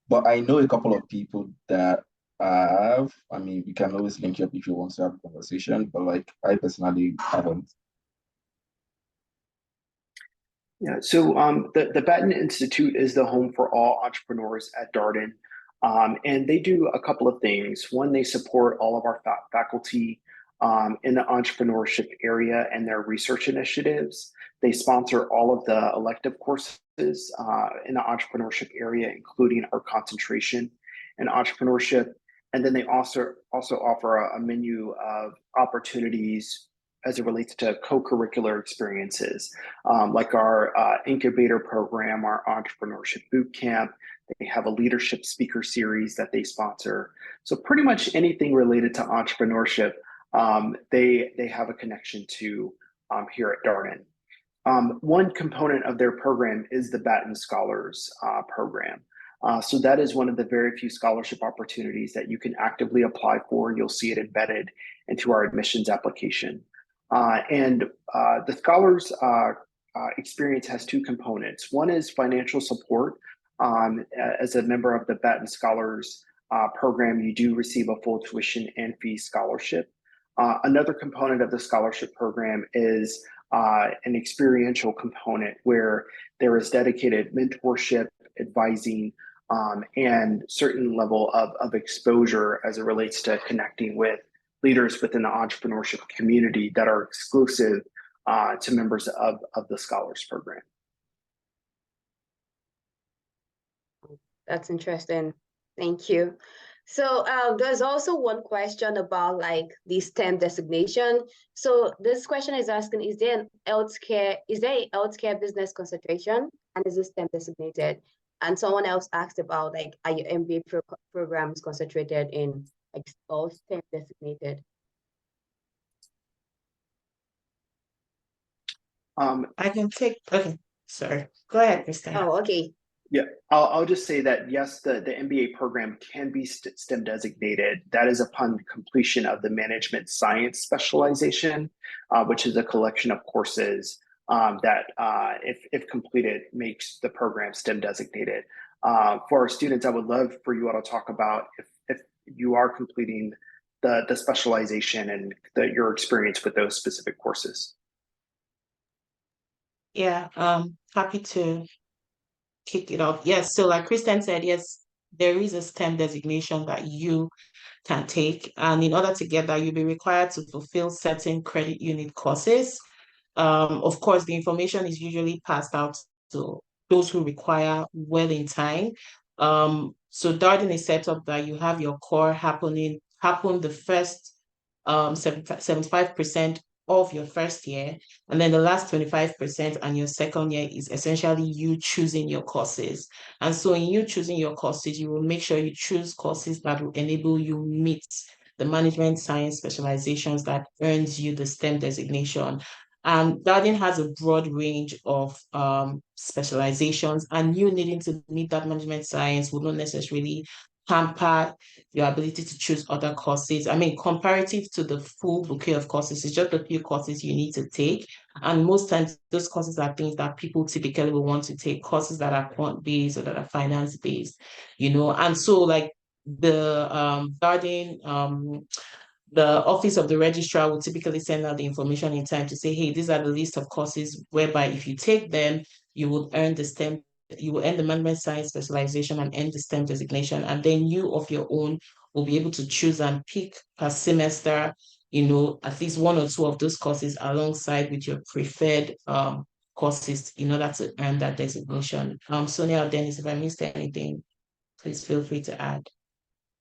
But I know a couple of people that have. I mean, we can always link you up if you want to have a conversation, but like I personally haven't. Yeah, so the Batten Institute is the home for all entrepreneurs at Darden. And they do a couple of things. One, they support all of our faculty in the entrepreneurship area and their research initiatives. They sponsor all of the elective courses in the entrepreneurship area, including our concentration in entrepreneurship. And then they also offer a menu of opportunities as it relates to co-curricular experiences, like our incubator program, our entrepreneurship boot camp. They have a leadership speaker series that they sponsor. So pretty much anything related to entrepreneurship, they have a connection to here at Darden. One component of their program is the Batten Scholars program. So that is one of the very few scholarship opportunities that you can actively apply for. You'll see it embedded into our admissions application. And the Scholars experience has two components. One is financial support. As a member of the Batten Scholars program, you do receive a full tuition and fee scholarship. Another component of the scholarship program is an experiential component where there is dedicated mentorship, advising, and certain level of exposure as it relates to connecting with leaders within the entrepreneurship community that are exclusive to members of the Scholars Program. That's interesting. Thank you. So there's also one question about like the STEM designation. So this question is asking, is there a healthcare business concentration, and is it STEM designated? And someone else asked about like, are your MBA programs concentrated in like all STEM designated? I can take, okay, sorry. Go ahead, Kristen. Oh, okay. Yeah, I'll just say that yes, the MBA program can be STEM designated. That is upon completion of the management science specialization, which is a collection of courses that, if completed, makes the program STEM designated. For our students, I would love for you all to talk about if you are completing the specialization and your experience with those specific courses. Yeah, happy to kick it off. Yes, so like Kristen said, yes, there is a STEM designation that you can take. And in order to get that, you'll be required to fulfill certain credit unit courses. Of course, the information is usually passed out to those who require well in time. So Darden is set up that you have your core happen the first 75% of your first year, and then the last 25% and your second year is essentially you choosing your courses. And so in you choosing your courses, you will make sure you choose courses that will enable you meet the management science specializations that earns you the STEM designation. Darden has a broad range of specializations, and you needing to meet that management science will not necessarily hamper your ability to choose other courses. I mean, comparative to the full bouquet of courses, it's just a few courses you need to take. And most times those courses are things that people typically will want to take, courses that are quant-based or that are finance-based, And so like the Darden, the office of the registrar will typically send out the information in time to say, hey, these are the list of courses whereby if you take them, you will earn the management science specialization and earn the STEM designation. And then you of your own will be able to choose and pick per semester, at least one or two of those courses alongside with your preferred courses in order to earn that designation. Sonia or Dennis, if I missed anything, please feel free to add.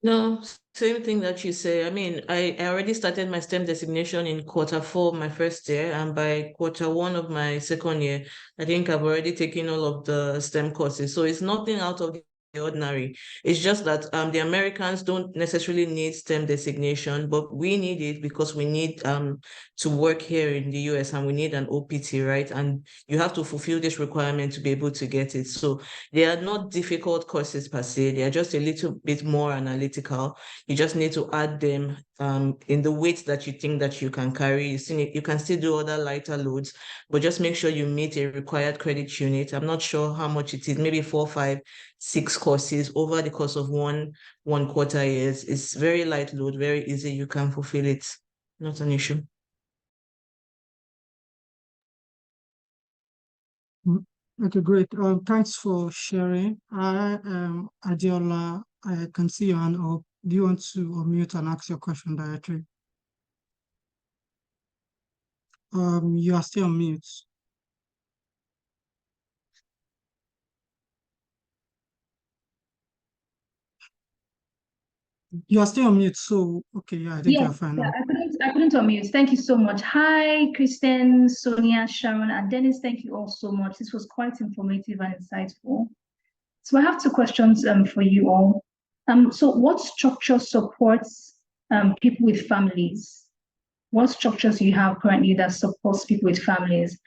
No, same thing that you say. I mean, I already started my STEM designation in Q4 of my first year, and by Q1 of my second year, I think I've already taken all of the STEM courses. So it's nothing out of ordinary. It's just that the Americans don't necessarily need STEM designation, but we need it because we need to work here in the US and we need an OPT, right? And you have to fulfill this requirement to be able to get it. So they are not difficult courses per se. They are just a little bit more analytical. You just need to add them in the weight that you think that you can carry. You can still do other lighter loads, but just make sure you meet a required credit unit. I'm not sure how much it is, maybe 4, 5, 6 courses over the course of one quarter years. It's very light load, very easy. You can fulfill it. Not an issue. Okay, great. Thanks for sharing. I am Adiola. I can see your hand up. Do you want to unmute and ask your question directly? You are still on mute. You are still on mute, so okay, yeah, I think you're fine now. I couldn't unmute. Thank you so much. Hi, Kristen, Sonia, Sharon, and Dennis. Thank you all so much. This was quite informative and insightful. So I have two questions for you all. So what structure supports people with families? What structures do you have currently that supports people with families?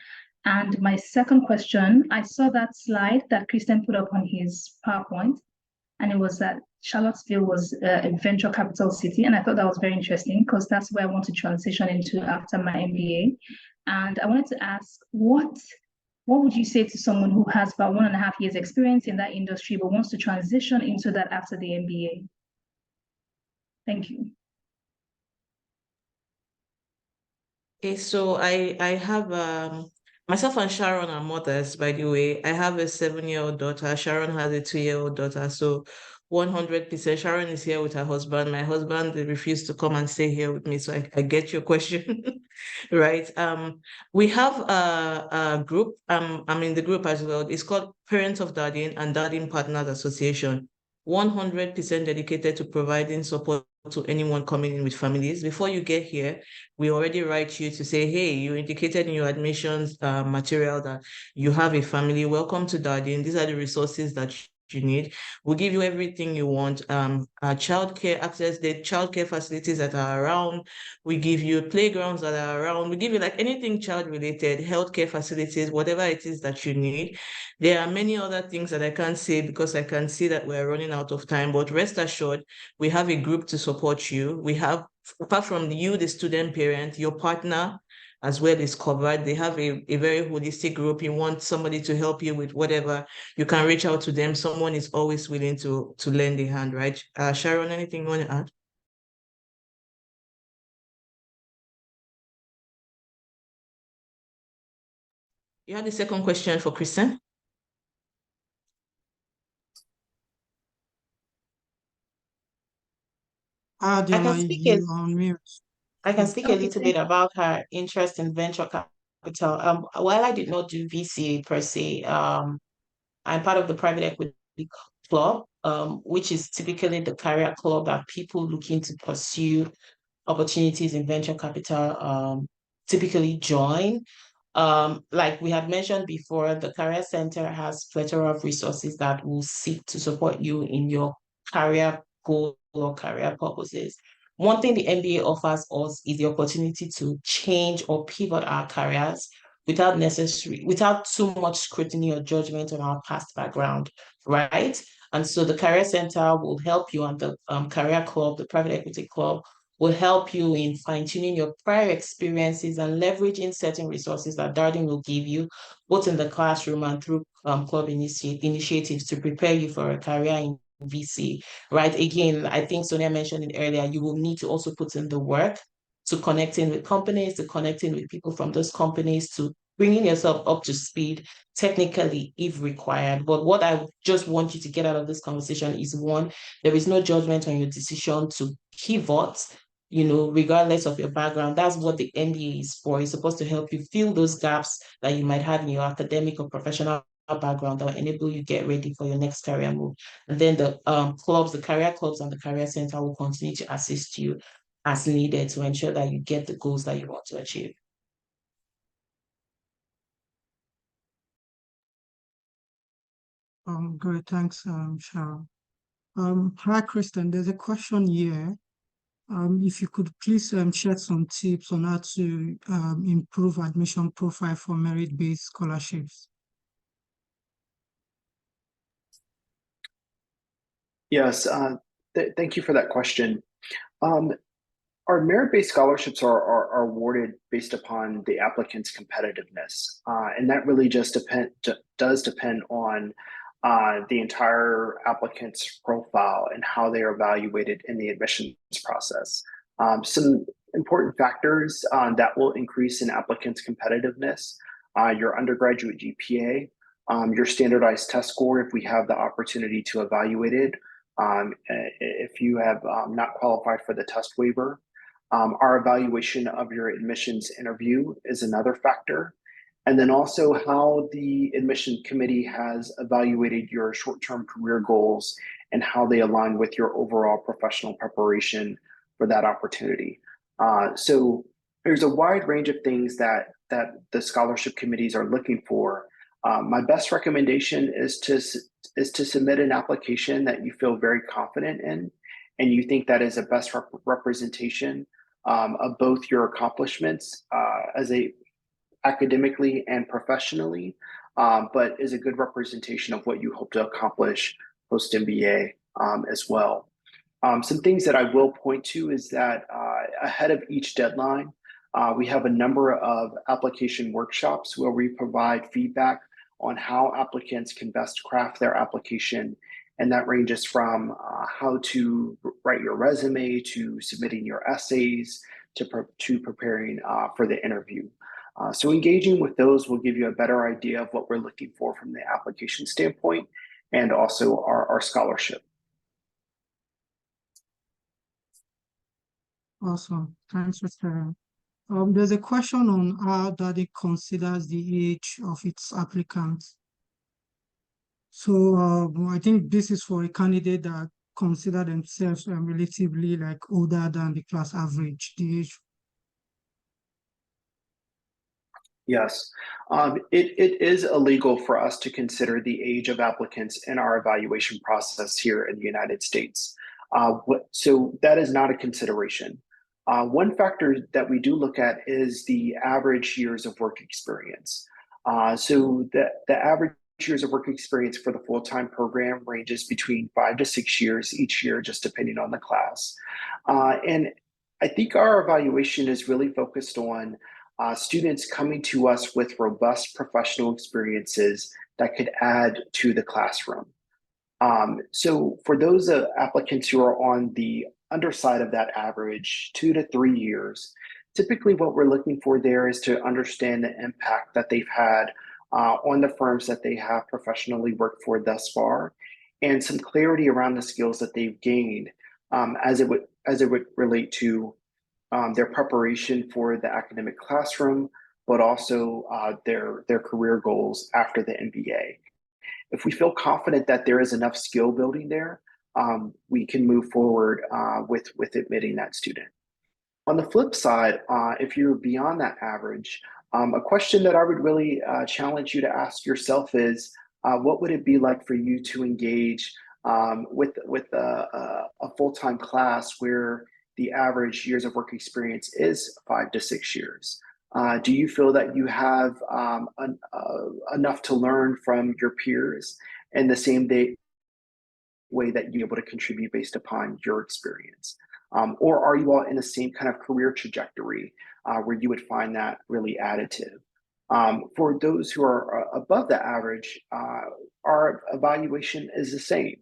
And my second question, I saw that slide that Kristen put up on his PowerPoint, and it was that Charlottesville was a venture capital city. And I thought that was very interesting because that's where I want to transition into after my MBA. And I wanted to ask, what would you say to someone who has about 1.5 years experience in that industry, but wants to transition into that after the MBA? Thank you. Okay, so I have myself and Sharon are mothers, by the way. I have a 7-year-old daughter. Sharon has a 2-year-old daughter. So 100%, Sharon is here with her husband. My husband refused to come and stay here with me, so I get your question, right? We have a group. I'm in the group as well. It's called Parents of Darden and Darden Partners Association. 100% dedicated to providing support to anyone coming in with families. Before you get here, we already write you to say, hey, you indicated in your admissions material that you have a family. Welcome to Darden. These are the resources that you need. We'll give you everything you want. Childcare access, the childcare facilities that are around. We give you playgrounds that are around. We give you like anything child related, healthcare facilities, whatever it is that you need. There are many other things that I can't say because I can see that we're running out of time, but rest assured, we have a group to support you. We have, apart from you, the student parent, your partner as well is covered. They have a very holistic group. You want somebody to help you with whatever, you can reach out to them. Someone is always willing to lend a hand, right? Sharon, anything you want to add? You had the second question for Kristen? Adiola, you are on mute. I can speak a little bit about her interest in venture capital. While I did not do VC per se, I'm part of the private equity club, which is typically the career club that people looking to pursue opportunities in venture capital typically join. Like we had mentioned before, the Career Center has plethora of resources that will seek to support you in your career goal or career purposes. One thing the MBA offers us is the opportunity to change or pivot our careers without too much scrutiny or judgment on our past background, right? And so the Career Center will help you, and the Career Club, the Private Equity Club, will help you in fine-tuning your prior experiences and leveraging certain resources that Darden will give you, both in the classroom and through club initiatives to prepare you for a career in VC, right? Again, I think Sonia mentioned it earlier, you will need to also put in the work to connecting with companies, to connecting with people from those companies, to bringing yourself up to speed technically if required. But what I just want you to get out of this conversation is, one, there is no judgment on your decision to pivot, regardless of your background. That's what the MBA is for. It's supposed to help you fill those gaps that you might have in your academic or professional background that will enable you get ready for your next career move. And then the clubs, the career clubs and the career center will continue to assist you as needed to ensure that you get the goals that you want to achieve. Great, thanks, Sharon. Hi, Kristen. There's a question here. If you could please share some tips on how to improve admission profile for merit-based scholarships. Yes, thank you for that question. Our merit-based scholarships are awarded based upon the applicant's competitiveness, and that really just does depend on the entire applicant's profile and how they are evaluated in the admissions process. Some important factors that will increase an applicant's competitiveness: your undergraduate GPA, your standardized test score if we have the opportunity to evaluate it, if you have not qualified for the test waiver. Our evaluation of your admissions interview is another factor. And then also how the admission committee has evaluated your short-term career goals and how they align with your overall professional preparation for that opportunity. So there's a wide range of things that the scholarship committees are looking for. My best recommendation is to submit an application that you feel very confident in, and you think that is a best representation of both your accomplishments academically and professionally, but is a good representation of what you hope to accomplish post MBA as well. Some things that I will point to is that ahead of each deadline, we have a number of application workshops where we provide feedback on how applicants can best craft their application. And that ranges from how to write your resume, to submitting your essays, to preparing for the interview. So engaging with those will give you a better idea of what we're looking for from the application standpoint and also our scholarship. Awesome. Thanks for sharing. There's a question on how Darden considers the age of its applicants. So I think this is for a candidate that consider themselves relatively like older than the class average, the age. Yes, it is illegal for us to consider the age of applicants in our evaluation process here in the United States. So that is not a consideration. One factor that we do look at is the average years of work experience. So the average years of work experience for the full-time program ranges between 5 to 6 years each year, just depending on the class. And I think our evaluation is really focused on students coming to us with robust professional experiences that could add to the classroom. So for those applicants who are on the underside of that average, 2 to 3 years, typically what we're looking for there is to understand the impact that they've had on the firms that they have professionally worked for thus far, and some clarity around the skills that they've gained as it would relate to their preparation for the academic classroom, but also their career goals after the MBA. If we feel confident that there is enough skill building there, we can move forward with admitting that student. On the flip side, if you're beyond that average, a question that I would really challenge you to ask yourself is, what would it be like for you to engage with a full-time class where the average years of work experience is 5 to 6 years? Do you feel that you have enough to learn from your peers in the same way that you're able to contribute based upon your experience? Or are you all in the same kind of career trajectory where you would find that really additive? For those who are above the average, our evaluation is the same.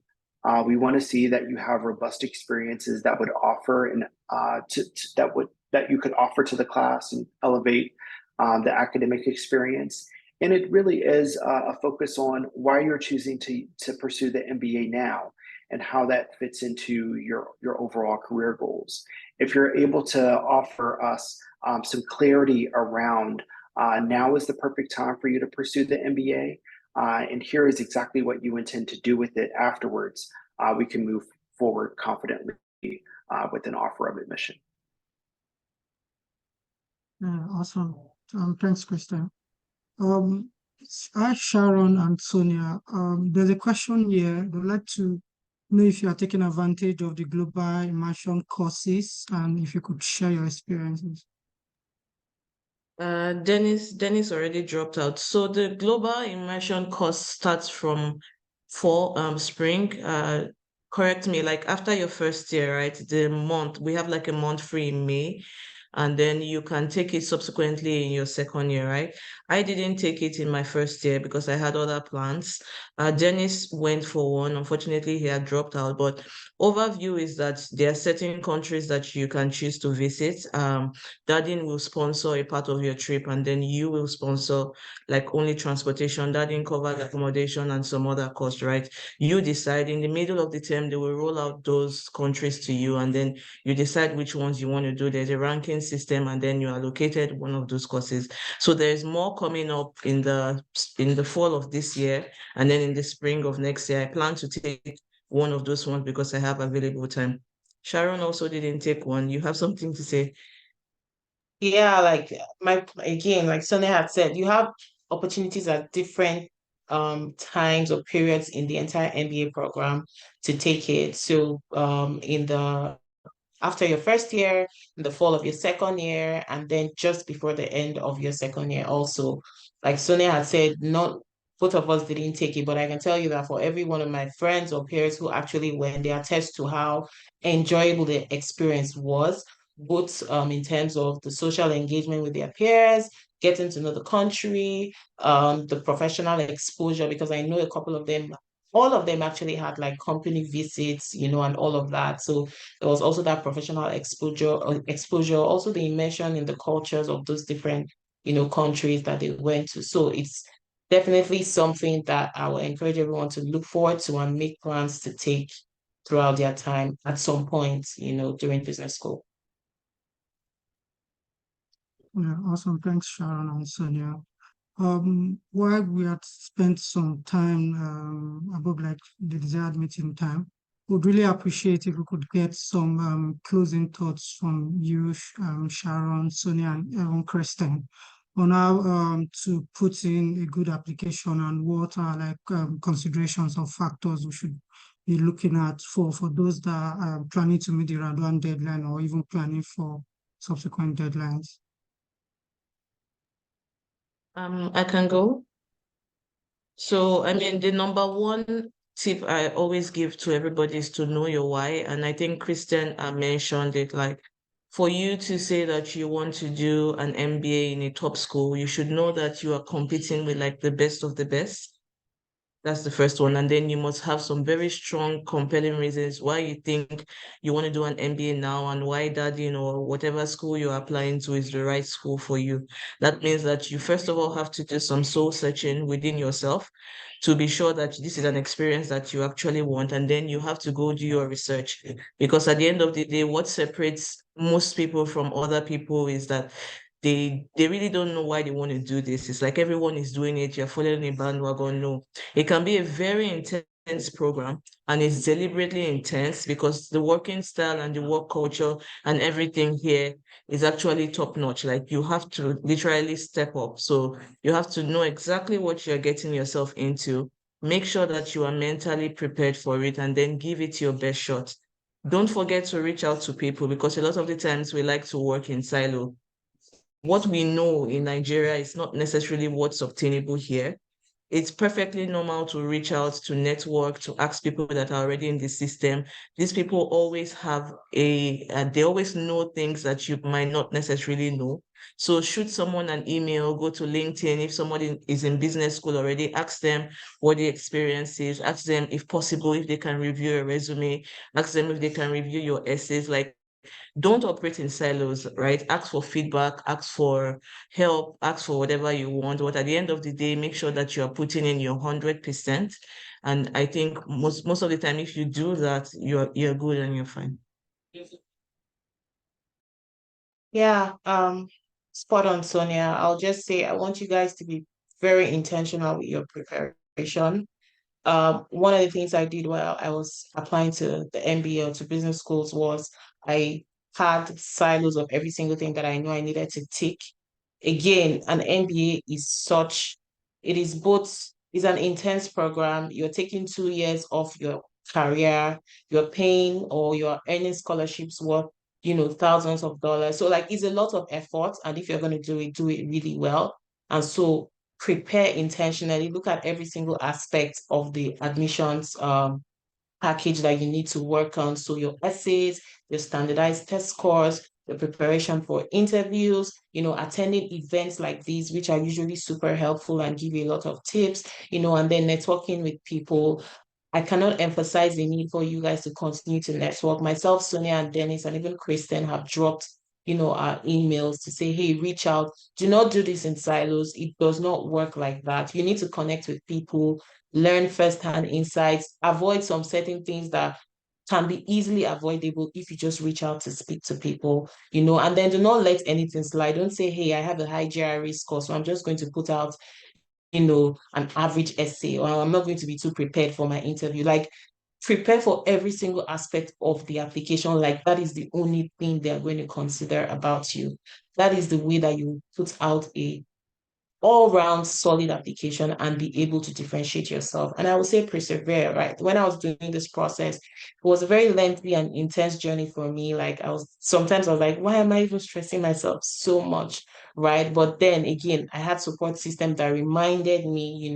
We want to see that you have robust experiences that would offer and that you could offer to the class and elevate the academic experience. And it really is a focus on why you're choosing to pursue the MBA now and how that fits into your overall career goals. If you're able to offer us some clarity around now is the perfect time for you to pursue the MBA, and here is exactly what you intend to do with it afterwards, we can move forward confidently with an offer of admission. Awesome. Thanks, Kristen. Hi, Sharon and Sonia. There's a question here. I'd like to know if you are taking advantage of the global immersion courses and if you could share your experiences. Dennis already dropped out. So the global immersion course starts from fall, spring. Correct me, like after your first year, right? The month, we have like a month free in May, and then you can take it subsequently in your second year, right? I didn't take it in my first year because I had other plans. Dennis went for one. Unfortunately, he had dropped out, but overview is that there are certain countries that you can choose to visit. Darden will sponsor a part of your trip, and then you will sponsor like only transportation. Darden covers accommodation and some other costs, right? You decide in the middle of the term, they will roll out those countries to you, and then you decide which ones you want to do. There's a ranking system, and then you allocated one of those courses. So there's more coming up in the fall of this year, and then in the spring of next year. I plan to take one of those ones because I have available time. Sharon also didn't take one. You have something to say? Yeah, like again, like Sonia had said, you have opportunities at different times or periods in the entire MBA program to take it. So in the after your first year, in the fall of your second year, and then just before the end of your second year also. Like Sonia had said, not both of us didn't take it, but I can tell you that for every one of my friends or peers who actually went, they attest to how enjoyable the experience was, both in terms of the social engagement with their peers, getting to know the country, the professional exposure, because I know a couple of them, all of them actually had like company visits, and all of that. So there was also that professional exposure, also the immersion in the cultures of those different, countries that they went to. So it's definitely something that I will encourage everyone to look forward to and make plans to take throughout their time at some point, during business school. Yeah, awesome. Thanks, Sharon and Sonia. While we had spent some time above like the desired meeting time, would really appreciate if we could get some closing thoughts from you, Sharon, Sonia, and even Kristen, on how to put in a good application and what are like considerations or factors we should be looking at for those that are planning to meet the round one deadline or even planning for subsequent deadlines. I can go. So, I mean, the number one tip I always give to everybody is to know your why. And I think Kristen mentioned it, like for you to say that you want to do an MBA in a top school, you should know that you are competing with like the best of the best. That's the first one. And then you must have some very strong, compelling reasons why you think you want to do an MBA now and why that, whatever school you're applying to is the right school for you. That means that you first of all have to do some soul searching within yourself to be sure that this is an experience that you actually want. And then you have to go do your research. Because at the end of the day, what separates most people from other people is that they really don't know why they want to do this. It's like everyone is doing it, you're following a bandwagon. No, it can be a very intense program, and it's deliberately intense because the working style and the work culture and everything here is actually top notch. Like you have to literally step up. So you have to know exactly what you're getting yourself into. Make sure that you are mentally prepared for it and then give it your best shot. Don't forget to reach out to people because a lot of the times we like to work in silo. What we know in Nigeria is not necessarily what's obtainable here. It's perfectly normal to reach out to network, to ask people that are already in the system. These people always have they always know things that you might not necessarily know. So shoot someone an email, go to LinkedIn. If somebody is in business school already, ask them what the experience is. Ask them if possible, if they can review a resume. Ask them if they can review your essays. Like don't operate in silos, right? Ask for feedback, ask for help, ask for whatever you want. But at the end of the day, make sure that you are putting in your 100%. And I think most of the time, if you do that, you're good and you're fine. Yeah, spot on, Sonia. I'll just say I want you guys to be very intentional with your preparation. One of the things I did while I was applying to the MBA or to business schools was I had silos of every single thing that I know I needed to tick. Again, an MBA is such it is both, it's an intense program. You're taking 2 years off your career, you're paying or you're earning scholarships worth, thousands of dollars. So like it's a lot of effort. And if you're going to do it really well. And so prepare intentionally, look at every single aspect of the admissions package that you need to work on. So your essays, your standardized test scores, the preparation for interviews, attending events like these, which are usually super helpful and give you a lot of tips, and then networking with people. I cannot emphasize the need for you guys to continue to network. Myself, Sonia, and Dennis, and even Kristen have dropped, our emails to say, hey, reach out. Do not do this in silos. It does not work like that. You need to connect with people, learn firsthand insights, avoid some certain things that can be easily avoidable if you just reach out to speak to people, and then do not let anything slide. Don't say, hey, I have a high GRE score, so I'm just going to put out an average essay, or I'm not going to be too prepared for my interview. Like, prepare for every single aspect of the application. Like, that is the only thing they're going to consider about you. That is the way that you put out a all-round solid application and be able to differentiate yourself. And I would say persevere, right? When I was doing this process, it was a very lengthy and intense journey for me. Like, sometimes I was like, why am I even stressing myself so much? Right. But then again, I had support system that reminded me,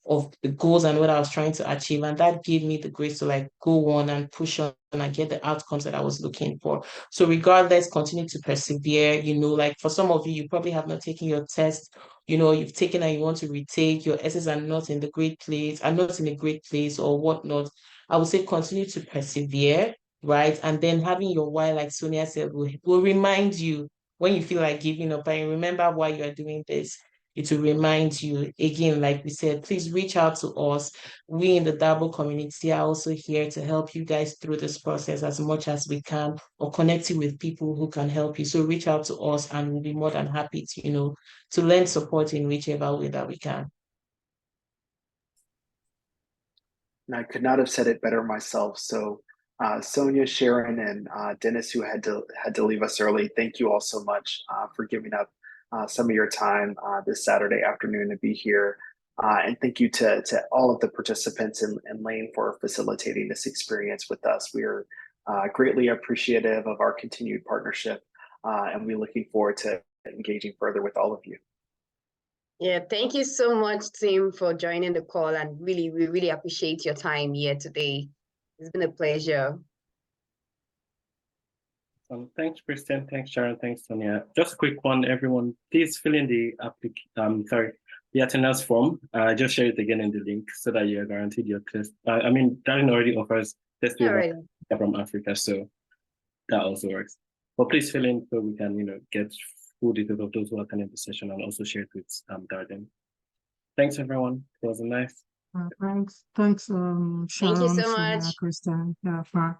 of the goals and what I was trying to achieve. And that gave me the grace to like go on and push on and get the outcomes that I was looking for. So regardless, continue to persevere. Like for some of you, you probably have not taken your test, you've taken and you want to retake, your essays are not in a great place or whatnot. I would say continue to persevere, right? And then having your why, like Sonia said, will remind you when you feel like giving up and remember why you are doing this. It will remind you again, like we said, please reach out to us. We in the Darden community are also here to help you guys through this process as much as we can, or connect you with people who can help you. So reach out to us and we'll be more than happy to, to lend support in whichever way that we can. And I could not have said it better myself. So Sonia, Sharon, and Dennis, who had to leave us early, thank you all so much for giving up some of your time this Saturday afternoon to be here. And thank you to all of the participants and Lane for facilitating this experience with us. We are greatly appreciative of our continued partnership, and we're looking forward to engaging further with all of you. Yeah, thank you so much, Tim, for joining the call, and we really appreciate your time here today. It's been a pleasure. Thanks, Kristen. Thanks, Sharon. Thanks, Sonia. Just a quick one, everyone. Please fill in the attendance form. Just share it again in the link so that you're guaranteed your test. Darden already offers test from Africa, so that also works. But please fill in so we can, get full details of those who are attending the session and also share it with Darden. Thanks, everyone. It was nice. Thanks, Sharon, Thank you so Sonia, much. Kristen. Yeah, bye.